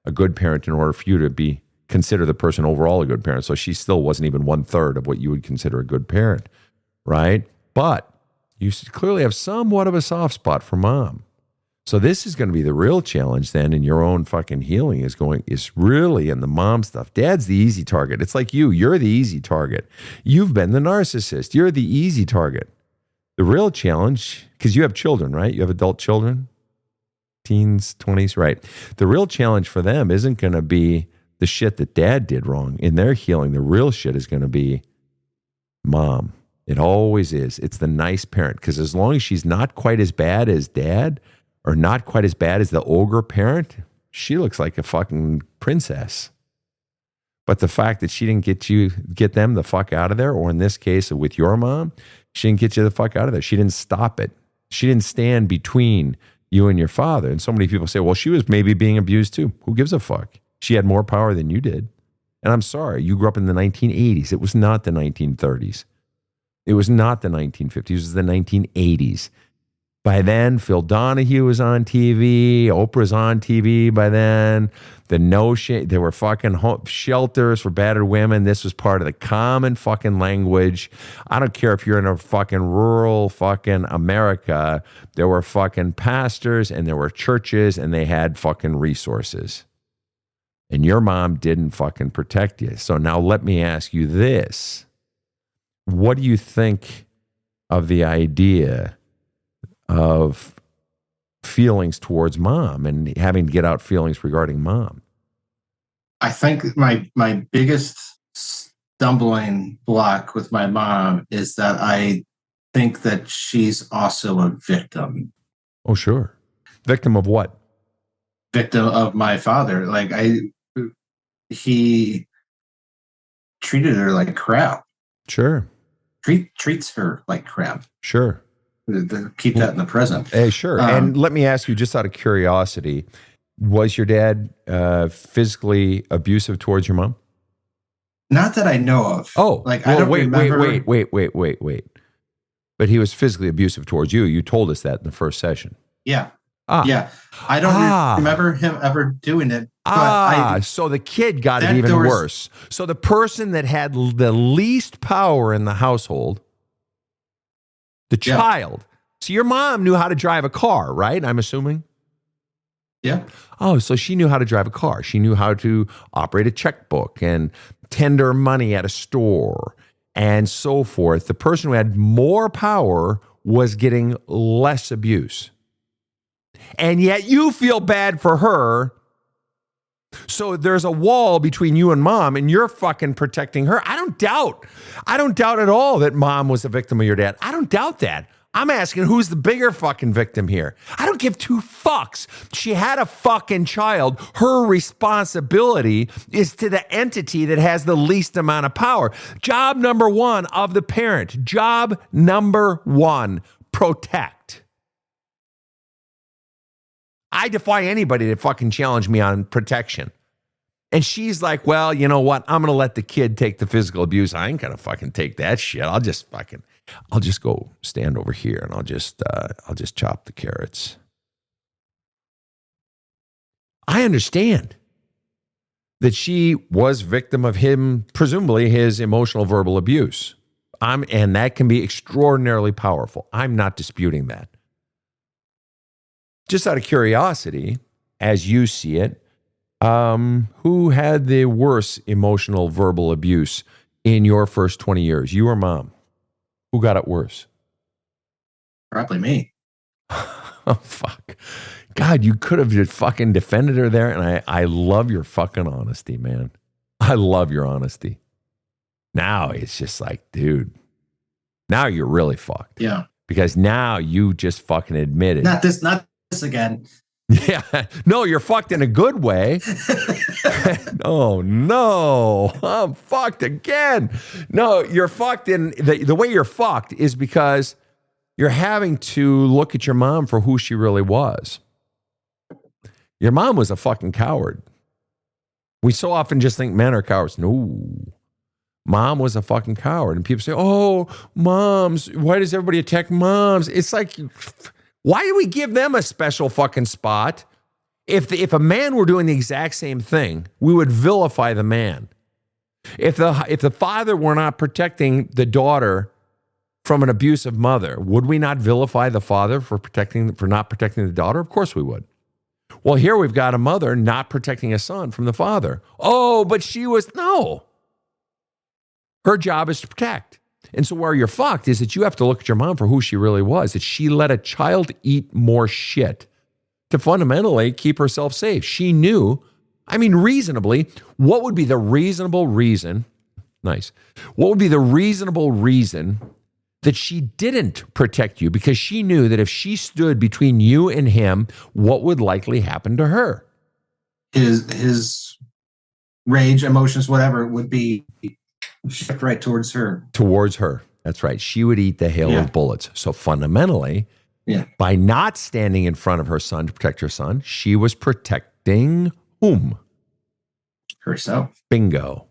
a good parent in order for you to be consider the person overall a good parent. So she still wasn't even 1/3 of what you would consider a good parent, right? But you clearly have somewhat of a soft spot for mom. So this is going to be the real challenge then in your own fucking healing is really in the mom stuff. Dad's the easy target. It's like you're the easy target. You've been the narcissist. You're the easy target. The real challenge, because you have children, right? You have adult children, teens, 20s, right? The real challenge for them isn't going to be the shit that dad did wrong in their healing. The real shit is going to be mom. It always is. It's the nice parent, because as long as she's not quite as bad as dad, or not quite as bad as the ogre parent, she looks like a fucking princess. But the fact that she didn't get them the fuck out of there, or in this case with your mom, she didn't get you the fuck out of there. She didn't stop it. She didn't stand between you and your father. And so many people say, well, she was maybe being abused too. Who gives a fuck? She had more power than you did. And I'm sorry, you grew up in the 1980s. It was not the 1930s. It was not the 1950s. It was the 1980s. By then, Phil Donahue was on TV. Oprah's on TV by then. There were fucking shelters for battered women. This was part of the common fucking language. I don't care if you're in a fucking rural fucking America. There were fucking pastors and there were churches and they had fucking resources. And your mom didn't fucking protect you. So now let me ask you this. What do you think of the idea of feelings towards mom and having to get out feelings regarding mom? I think my biggest stumbling block with my mom is that I think that she's also a victim. Oh, sure. Victim of what? Victim of my father. He treated her like crap. Sure. Treats her like crap. Sure. Keep that in the present. Hey, sure. And let me ask you, just out of curiosity, was your dad physically abusive towards your mom? Not that I know of. Oh, like well, I don't remember. Wait. But he was physically abusive towards you. You told us that in the first session. Yeah. Yeah. I don't remember him ever doing it. So the kid got it even worse. So the person that had the least power in the household, the child. So your mom knew how to drive a car, right? I'm assuming. Yeah. Oh, so she knew how to drive a car. She knew how to operate a checkbook and tender money at a store and so forth. The person who had more power was getting less abuse. And yet you feel bad for her. So there's a wall between you and mom, and you're fucking protecting her. I don't doubt at all that mom was a victim of your dad. I don't doubt that. I'm asking who's the bigger fucking victim here. I don't give two fucks. She had a fucking child. Her responsibility is to the entity that has the least amount of power. Job number one of the parent. Job number one, protect. I defy anybody to fucking challenge me on protection. And she's like, well, you know what? I'm going to let the kid take the physical abuse. I ain't going to fucking take that shit. I'll just go stand over here and I'll just chop the carrots. I understand that she was victim of him, presumably his emotional verbal abuse. And that can be extraordinarily powerful. I'm not disputing that. Just out of curiosity, as you see it, who had the worst emotional verbal abuse in your first 20 years? You or mom? Who got it worse? Probably me. Oh, fuck. God, you could have just fucking defended her there. And I love your fucking honesty, man. I love your honesty. Now it's just like, dude, now you're really fucked. Yeah. Because now you just fucking admitted. Not this again. Yeah. No, you're fucked in a good way. Oh, no. I'm fucked again. No, you're fucked in the way you're fucked is because you're having to look at your mom for who she really was. Your mom was a fucking coward. We so often just think men are cowards. No. Mom was a fucking coward. And people say, oh, moms, why does everybody attack moms? It's like, why do we give them a special fucking spot? If a man were doing the exact same thing, we would vilify the man. If the father were not protecting the daughter from an abusive mother, would we not vilify the father for not protecting the daughter? Of course we would. Well, here we've got a mother not protecting a son from the father. Oh, but no. Her job is to protect. And so where you're fucked is that you have to look at your mom for who she really was, that she let a child eat more shit to fundamentally keep herself safe. She knew, reasonably, what would be the reasonable reason? Nice. What would be the reasonable reason that she didn't protect you? Because she knew that if she stood between you and him, what would likely happen to her? His rage, emotions, whatever, would be shift right towards her. Towards her. That's right. She would eat the hail of bullets. So fundamentally, by not standing in front of her son to protect her son, she was protecting whom? Herself. Bingo.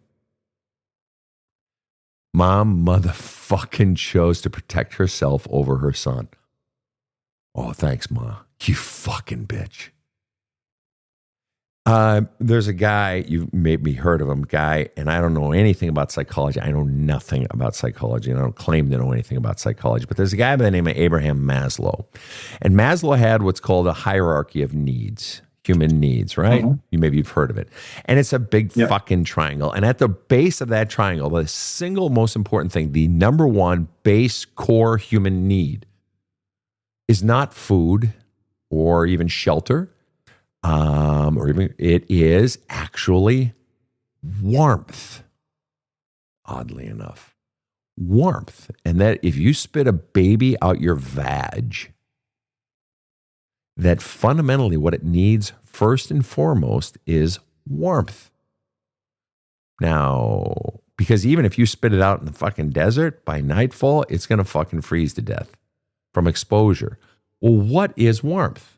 Mom motherfucking chose to protect herself over her son. Oh, thanks, Ma. You fucking bitch. There's a guy, you've maybe heard of him, and I don't know anything about psychology. I know nothing about psychology, and I don't claim to know anything about psychology, but there's a guy by the name of Abraham Maslow. And Maslow had what's called a hierarchy of needs, human needs, right? Mm-hmm. You've heard of it. And it's a big fucking triangle. And at the base of that triangle, the single most important thing, the number one base core human need is not food or even shelter. It is actually warmth, oddly enough. Warmth. And that if you spit a baby out your vag, that fundamentally what it needs first and foremost is warmth. Now, because even if you spit it out in the fucking desert, by nightfall, it's going to fucking freeze to death. from exposure. Well, what is warmth?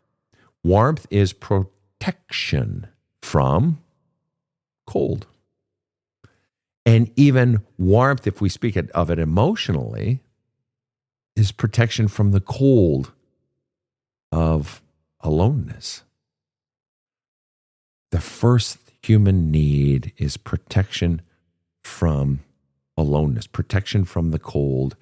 Warmth is protection from cold. And even warmth, if we speak of it emotionally, is protection from the cold of aloneness. The first human need is protection from aloneness, protection from the cold.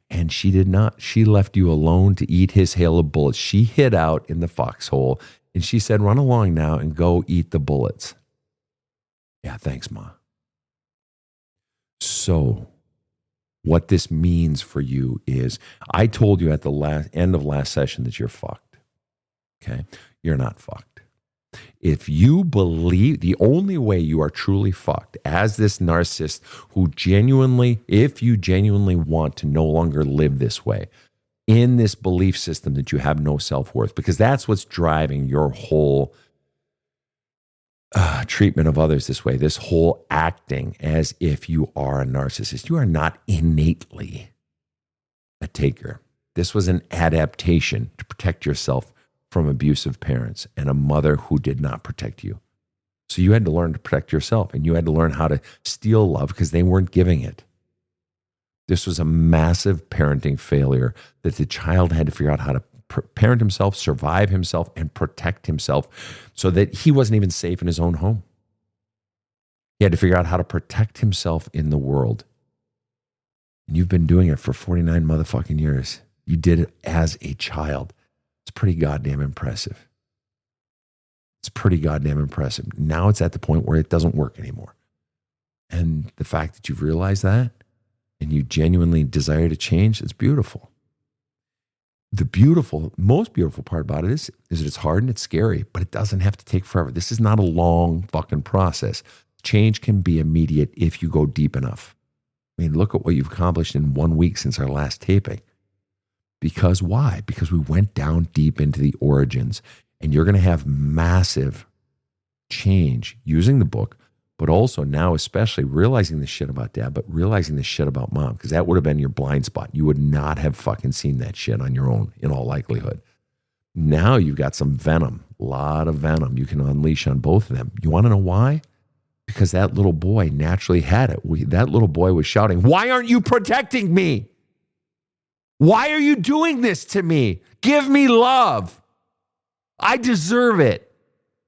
And she did not. She left you alone to eat his hail of bullets. She hid out in the foxhole and she said, run along now and go eat the bullets. Yeah, thanks, Ma. So what this means for you is, I told you at the end of last session that you're fucked. Okay? You're not fucked. If you believe, the only way you are truly fucked as this narcissist who genuinely, if you genuinely want to no longer live this way, in this belief system that you have no self-worth, because that's what's driving your whole treatment of others this way, this whole acting as if you are a narcissist. You are not innately a taker. This was an adaptation to protect yourself from abusive parents and a mother who did not protect you. So you had to learn to protect yourself, and you had to learn how to steal love because they weren't giving it. This was a massive parenting failure that the child had to figure out how to parent himself, survive himself, and protect himself so that he wasn't even safe in his own home. He had to figure out how to protect himself in the world. And you've been doing it for 49 motherfucking years. You did it as a child. It's pretty goddamn impressive. It's pretty goddamn impressive. Now it's at the point where it doesn't work anymore. And the fact that you've realized that and you genuinely desire to change, it's beautiful. The most beautiful part about it is that it's hard and it's scary, but it doesn't have to take forever. This is not a long fucking process. Change can be immediate if you go deep enough. I mean, look at what you've accomplished in 1 week since our last taping. Because why? Because we went down deep into the origins, and you're going to have massive change using the book, but also now especially realizing the shit about dad, but realizing the shit about mom, because that would have been your blind spot. You would not have fucking seen that shit on your own in all likelihood. Now you've got some venom, a lot of venom you can unleash on both of them. You want to know why? Because that little boy naturally had it. That little boy was shouting, "Why aren't you protecting me? Why are you doing this to me? Give me love. I deserve it."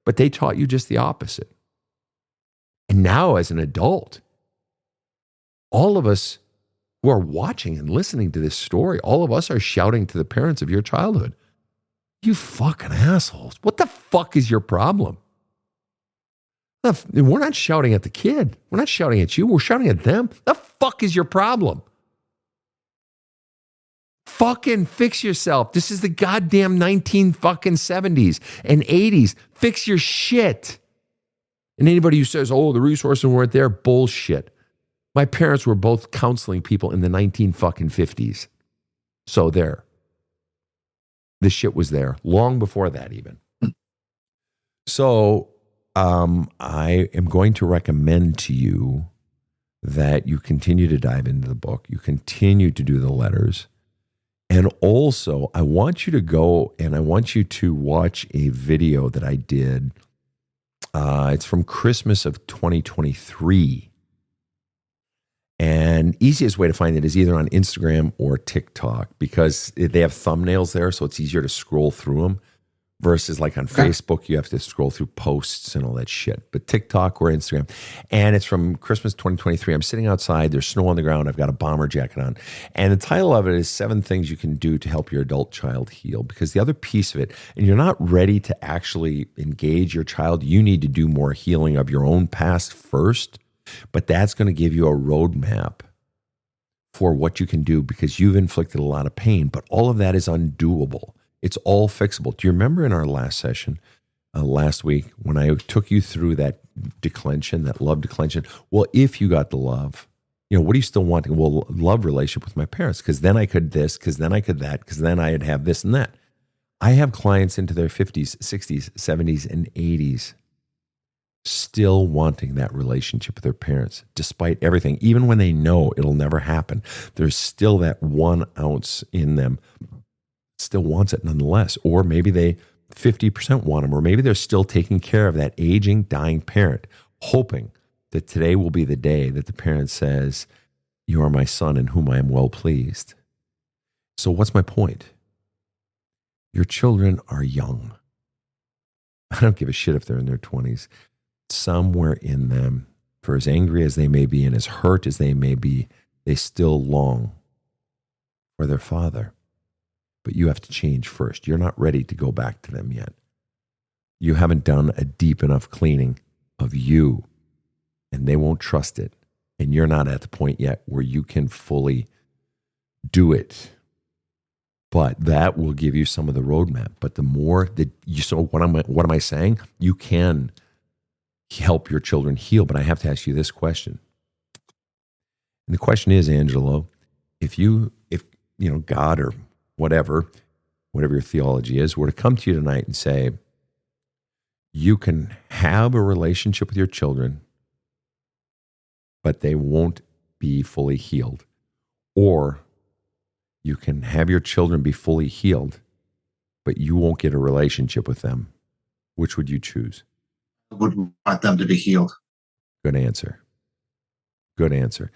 But they taught you just the opposite. And now as an adult, all of us who are watching and listening to this story, all of us are shouting to the parents of your childhood, "You fucking assholes. What the fuck is your problem?" We're not shouting at the kid. We're not shouting at you. We're shouting at them. The fuck is your problem? Fucking fix yourself. This is the goddamn 1970s and 80s. Fix your shit. And anybody who says, "Oh, the resources weren't there," bullshit. My parents were both counseling people in the 1950s. So there. This shit was there long before that even. So I am going to recommend to you that you continue to dive into the book. You continue to do the letters. And also, I want you to go and I want you to watch a video that I did. It's from Christmas of 2023. And easiest way to find it is either on Instagram or TikTok, because they have thumbnails there, so it's easier to scroll through them. Versus like on Facebook, you have to scroll through posts and all that shit. But TikTok or Instagram. And it's from Christmas 2023. I'm sitting outside. There's snow on the ground. I've got a bomber jacket on. And the title of it is 7 Things You Can Do to Help Your Adult Child Heal. Because the other piece of it, and you're not ready to actually engage your child, you need to do more healing of your own past first. But that's going to give you a roadmap for what you can do, because you've inflicted a lot of pain. But all of that is undoable. It's all fixable. Do you remember in our last session, last week, when I took you through that declension, that love declension? Well, if you got the love, what do you still want? Well, love relationship with my parents, because then I could this, because then I could that, because then I'd have this and that. I have clients into their 50s, 60s, 70s, and 80s still wanting that relationship with their parents, despite everything. Even when they know it'll never happen, there's still that 1 ounce in them still wants it nonetheless. Or maybe they 50% want them, or maybe they're still taking care of that aging, dying parent, hoping that today will be the day that the parent says, "You are my son in whom I am well pleased." So what's my point? Your children are young. I don't give a shit if they're in their 20s. Somewhere in them, for as angry as they may be and as hurt as they may be, they still long for their father. But you have to change first. You're not ready to go back to them yet. You haven't done a deep enough cleaning of you, and they won't trust it. And you're not at the point yet where you can fully do it. But that will give you some of the roadmap. But the more that you, so what am I saying? You can help your children heal, but I have to ask you this question. And the question is, Angelo, if God or whatever your theology is, were to come to you tonight and say, you can have a relationship with your children, but they won't be fully healed. Or you can have your children be fully healed, but you won't get a relationship with them. Which would you choose? I would want them to be healed. Good answer. Good answer.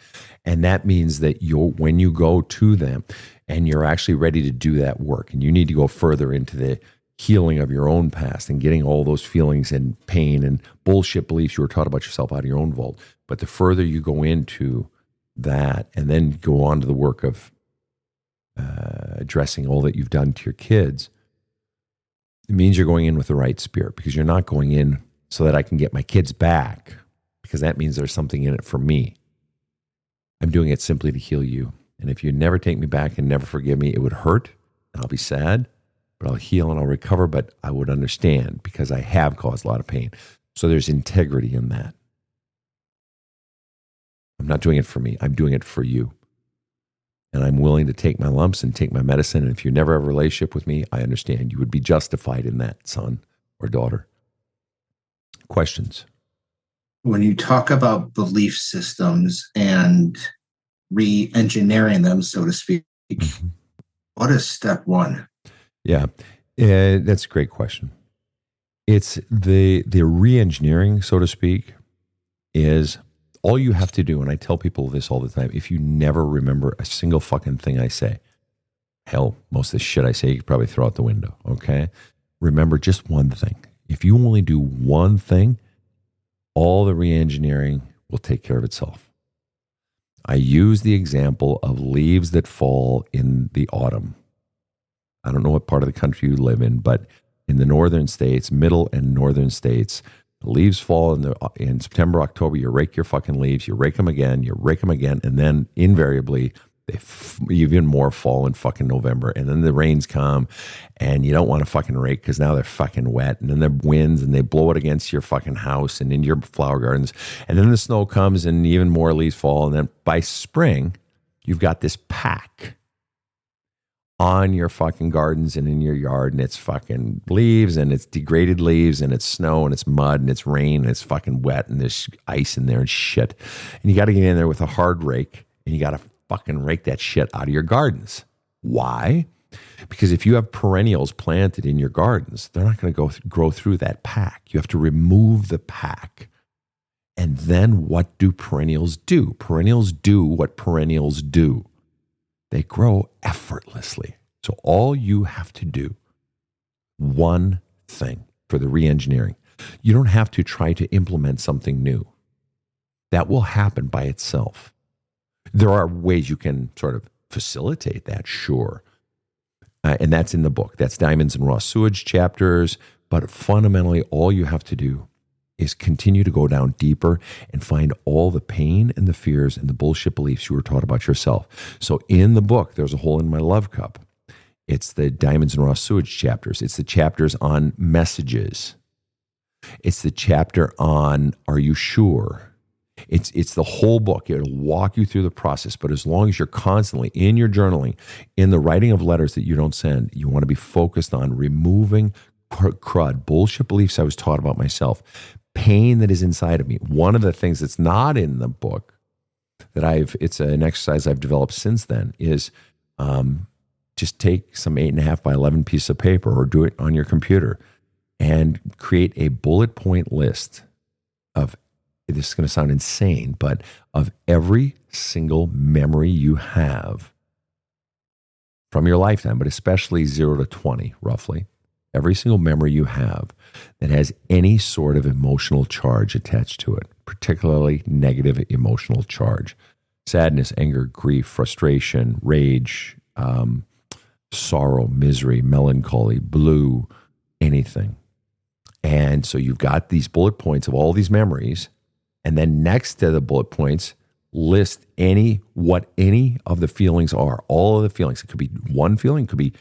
And that means that when you go to them and you're actually ready to do that work, and you need to go further into the healing of your own past and getting all those feelings and pain and bullshit beliefs you were taught about yourself out of your own vault. But the further you go into that and then go on to the work of addressing all that you've done to your kids, it means you're going in with the right spirit, because you're not going in so that I can get my kids back, because that means there's something in it for me. I'm doing it simply to heal you. And if you never take me back and never forgive me, it would hurt and I'll be sad, but I'll heal and I'll recover, but I would understand because I have caused a lot of pain. So there's integrity in that. I'm not doing it for me. I'm doing it for you. And I'm willing to take my lumps and take my medicine. And if you never have a relationship with me, I understand. You would be justified in that, son or daughter. Questions? When you talk about belief systems and re-engineering them, so to speak, what is step one? Yeah, that's a great question. It's the re-engineering, so to speak, is all you have to do, and I tell people this all the time, if you never remember a single fucking thing I say, hell, most of the shit I say you could probably throw out the window, okay? Remember just one thing. If you only do one thing, all the re-engineering will take care of itself. I use the example of leaves that fall in the autumn. I don't know what part of the country you live in, but in the northern states, middle and northern states, leaves fall in September, October. You rake your fucking leaves, you rake them again, and then invariably they even more fall in fucking November. And then the rains come and you don't want to fucking rake because now they're fucking wet. And then the winds and they blow it against your fucking house and in your flower gardens. And then the snow comes and even more leaves fall. And then by spring, you've got this pack on your fucking gardens and in your yard, and it's fucking leaves and it's degraded leaves and it's snow and it's mud and it's rain and it's fucking wet and there's ice in there and shit. And you got to get in there with a hard rake and you got to fucking rake that shit out of your gardens. Why? Because if you have perennials planted in your gardens, they're not going to grow through that pack. You have to remove the pack. And then what do perennials do? Perennials do what perennials do. They grow effortlessly. So all you have to do, one thing for the re-engineering. You don't have to try to implement something new. That will happen by itself. There are ways you can sort of facilitate that, sure. And that's in the book. That's Diamonds and Raw Sewage chapters. But fundamentally, all you have to do is continue to go down deeper and find all the pain and the fears and the bullshit beliefs you were taught about yourself. So in the book, there's a hole in my love cup. It's the Diamonds and Raw Sewage chapters. It's the chapters on messages. It's the chapter on Are You Sure? It's the whole book. It'll walk you through the process. But as long as you're constantly in your journaling, in the writing of letters that you don't send, you want to be focused on removing crud, bullshit beliefs I was taught about myself, pain that is inside of me. One of the things that's not in the book that it's an exercise I've developed since then is just take some 8.5 by 11 piece of paper or do it on your computer and create a bullet point list of, this is going to sound insane, but of every single memory you have from your lifetime, but especially 0 to 20, roughly. Every single memory you have that has any sort of emotional charge attached to it, particularly negative emotional charge. Sadness, anger, grief, frustration, rage, sorrow, misery, melancholy, blue, anything. And so you've got these bullet points of all these memories, and then next to the bullet points, list what any of the feelings are, all of the feelings. It could be one feeling, it could be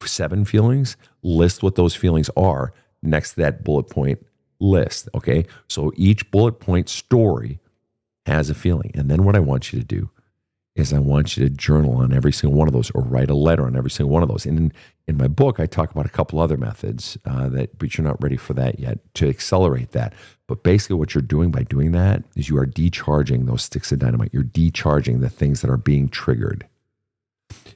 7 feelings. List what those feelings are next to that bullet point list, okay? So each bullet point story has a feeling. And then what I want you to do is I want you to journal on every single one of those or write a letter on every single one of those. And in my book, I talk about a couple other methods, but you're not ready for that yet, to accelerate that. But basically what you're doing by doing that is you are decharging those sticks of dynamite. You're decharging the things that are being triggered.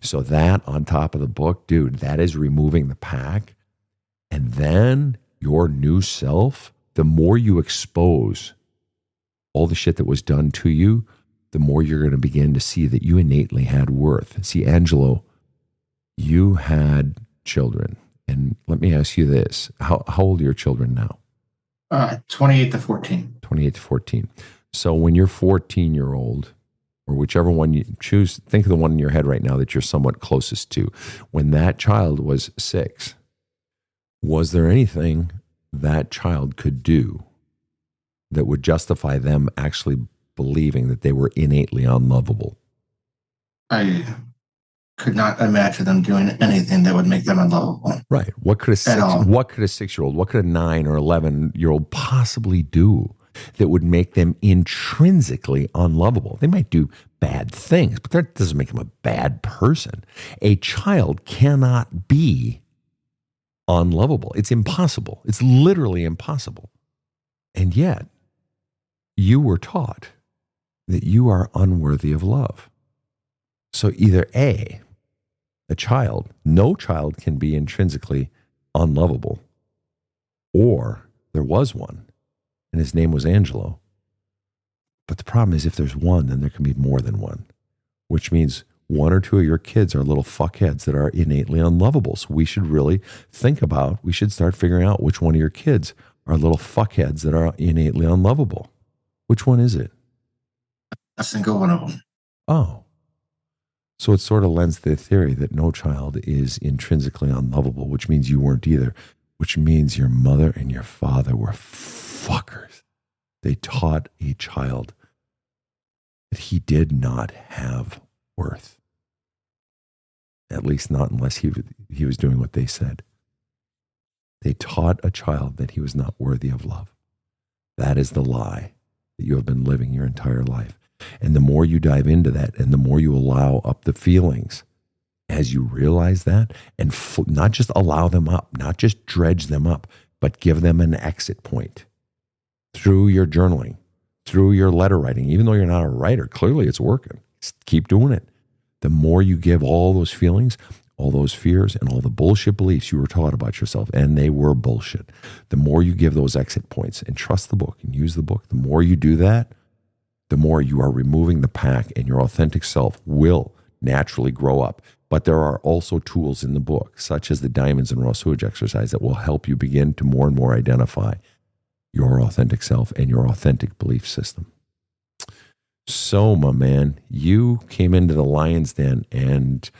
So that on top of the book, dude, that is removing the pack. And then your new self, the more you expose all the shit that was done to you, the more you're going to begin to see that you innately had worth. See, Angelo, you had children. And let me ask you this. How old are your children now? 28 to 14. 28 to 14. So when you're 14-year-old, or whichever one you choose, think of the one in your head right now that you're somewhat closest to. When that child was 6, was there anything that child could do that would justify them actually believing that they were innately unlovable? I could not imagine them doing anything that would make them unlovable. Right. What could a 6-year-old, what could a 9 or 11-year-old possibly do that would make them intrinsically unlovable? They might do bad things, but that doesn't make them a bad person. A child cannot be unlovable. It's impossible. It's literally impossible. And yet, you were taught that you are unworthy of love. So either A, no child can be intrinsically unlovable, or there was one, and his name was Angelo. But the problem is, if there's one, then there can be more than one, which means 1 or 2 of your kids are little fuckheads that are innately unlovable. So we should start figuring out which one of your kids are little fuckheads that are innately unlovable. Which one is it? A single one of them. Oh. So it sort of lends to the theory that no child is intrinsically unlovable, which means you weren't either, which means your mother and your father were fuckers. They taught a child that he did not have worth. At least not unless he was doing what they said. They taught a child that he was not worthy of love. That is the lie that you have been living your entire life. And the more you dive into that and the more you allow up the feelings, as you realize that, and not just allow them up, not just dredge them up, but give them an exit point through your journaling, through your letter writing. Even though you're not a writer, clearly it's working. Just keep doing it. The more you give all those feelings, all those fears, and all the bullshit beliefs you were taught about yourself, and they were bullshit, the more you give those exit points and trust the book and use the book, the more you do that, the more you are removing the pack, and your authentic self will naturally grow up. But there are also tools in the book, such as the diamonds and raw sewage exercise, that will help you begin to more and more identify your authentic self and your authentic belief system. So, my man, you came into the lion's den, and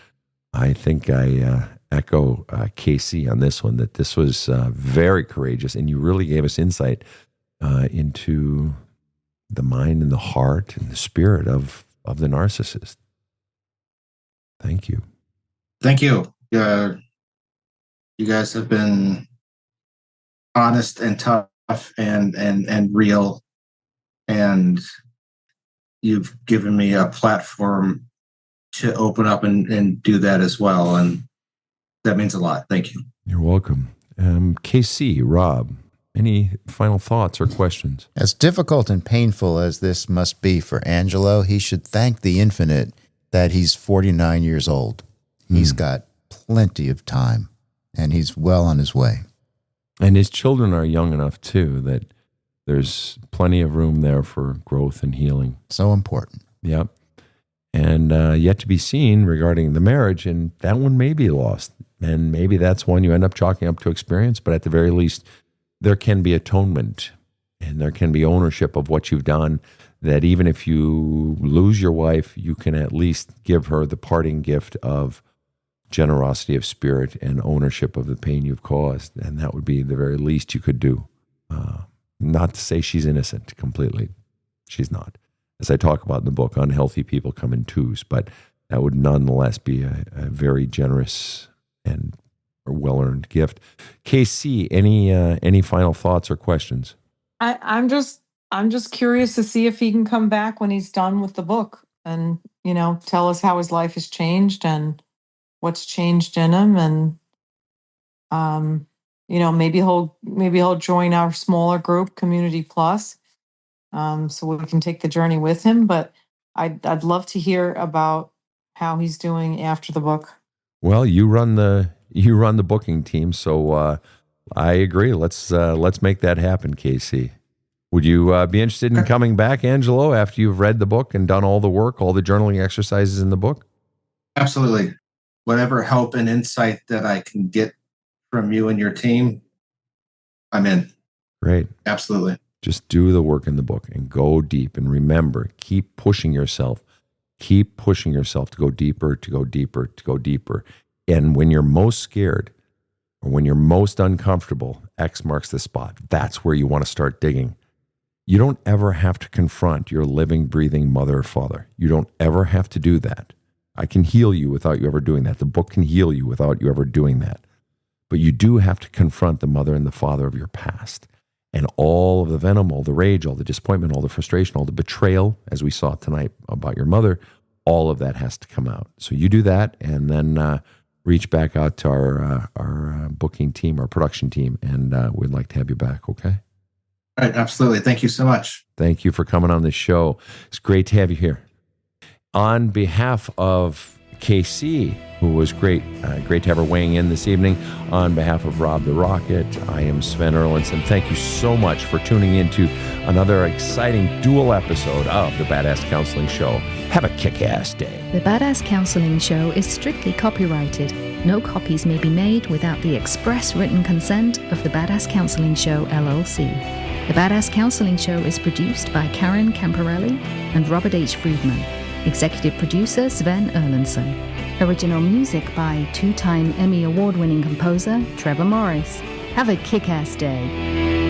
I think I echo KC on this one, that this was very courageous, and you really gave us insight into the mind and the heart and the spirit of the narcissist. Thank you. Thank you. You guys have been honest and tough and real, and you've given me a platform to open up and do that as well, and that means a lot. Thank you. You're welcome. KC, Rob, any final thoughts or questions? As difficult and painful as this must be for Angelo, he should thank the infinite that he's 49 years old. He's got plenty of time, and he's well on his way. And his children are young enough, too, that there's plenty of room there for growth and healing. So important. Yep. And yet to be seen regarding the marriage, and that one may be lost. And maybe that's one you end up chalking up to experience, but at the very least, there can be atonement and there can be ownership of what you've done, that even if you lose your wife, you can at least give her the parting gift of generosity of spirit and ownership of the pain you've caused. And that would be the very least you could do. Not to say she's innocent completely. She's not. As I talk about in the book, unhealthy people come in twos, but that would nonetheless be a very generous and well-earned gift. KC, any final thoughts or questions? I'm just curious to see if he can come back when he's done with the book and, tell us how his life has changed and what's changed in him. And, maybe he'll join our smaller group, Community Plus, so we can take the journey with him. But I'd love to hear about how he's doing after the book. Well, you run the booking team, so I agree. Let's make that happen, Casey. Would you be interested in coming back, Angelo, after you've read the book and done all the work, all the journaling exercises in the book? Absolutely. Whatever help and insight that I can get from you and your team, I'm in. Great. Absolutely. Just do the work in the book and go deep. And remember, keep pushing yourself. Keep pushing yourself to go deeper, to go deeper, to go deeper. And when you're most scared or when you're most uncomfortable, X marks the spot. That's where you want to start digging. You don't ever have to confront your living, breathing mother or father. You don't ever have to do that. I can heal you without you ever doing that. The book can heal you without you ever doing that. But you do have to confront the mother and the father of your past. And all of the venom, all the rage, all the disappointment, all the frustration, all the betrayal, as we saw tonight about your mother, all of that has to come out. So you do that, and then reach back out to our booking team, our production team, and we'd like to have you back, okay? All right, absolutely. Thank you so much. Thank you for coming on the show. It's great to have you here. On behalf of KC, who was great to have her weighing in this evening, on behalf of Rob the Rocket, I am Sven Erlandson. Thank you so much for tuning into another exciting dual episode of the Badass Counseling Show. Have a kick-ass day. The Badass Counseling Show is strictly copyrighted. No copies may be made without the express written consent of the Badass Counseling Show, LLC. The Badass Counseling Show is produced by Karen Camparelli and Robert H. Friedman. Executive producer Sven Erlandson. Original music by two-time Emmy Award-winning composer Trevor Morris. Have a kick-ass day.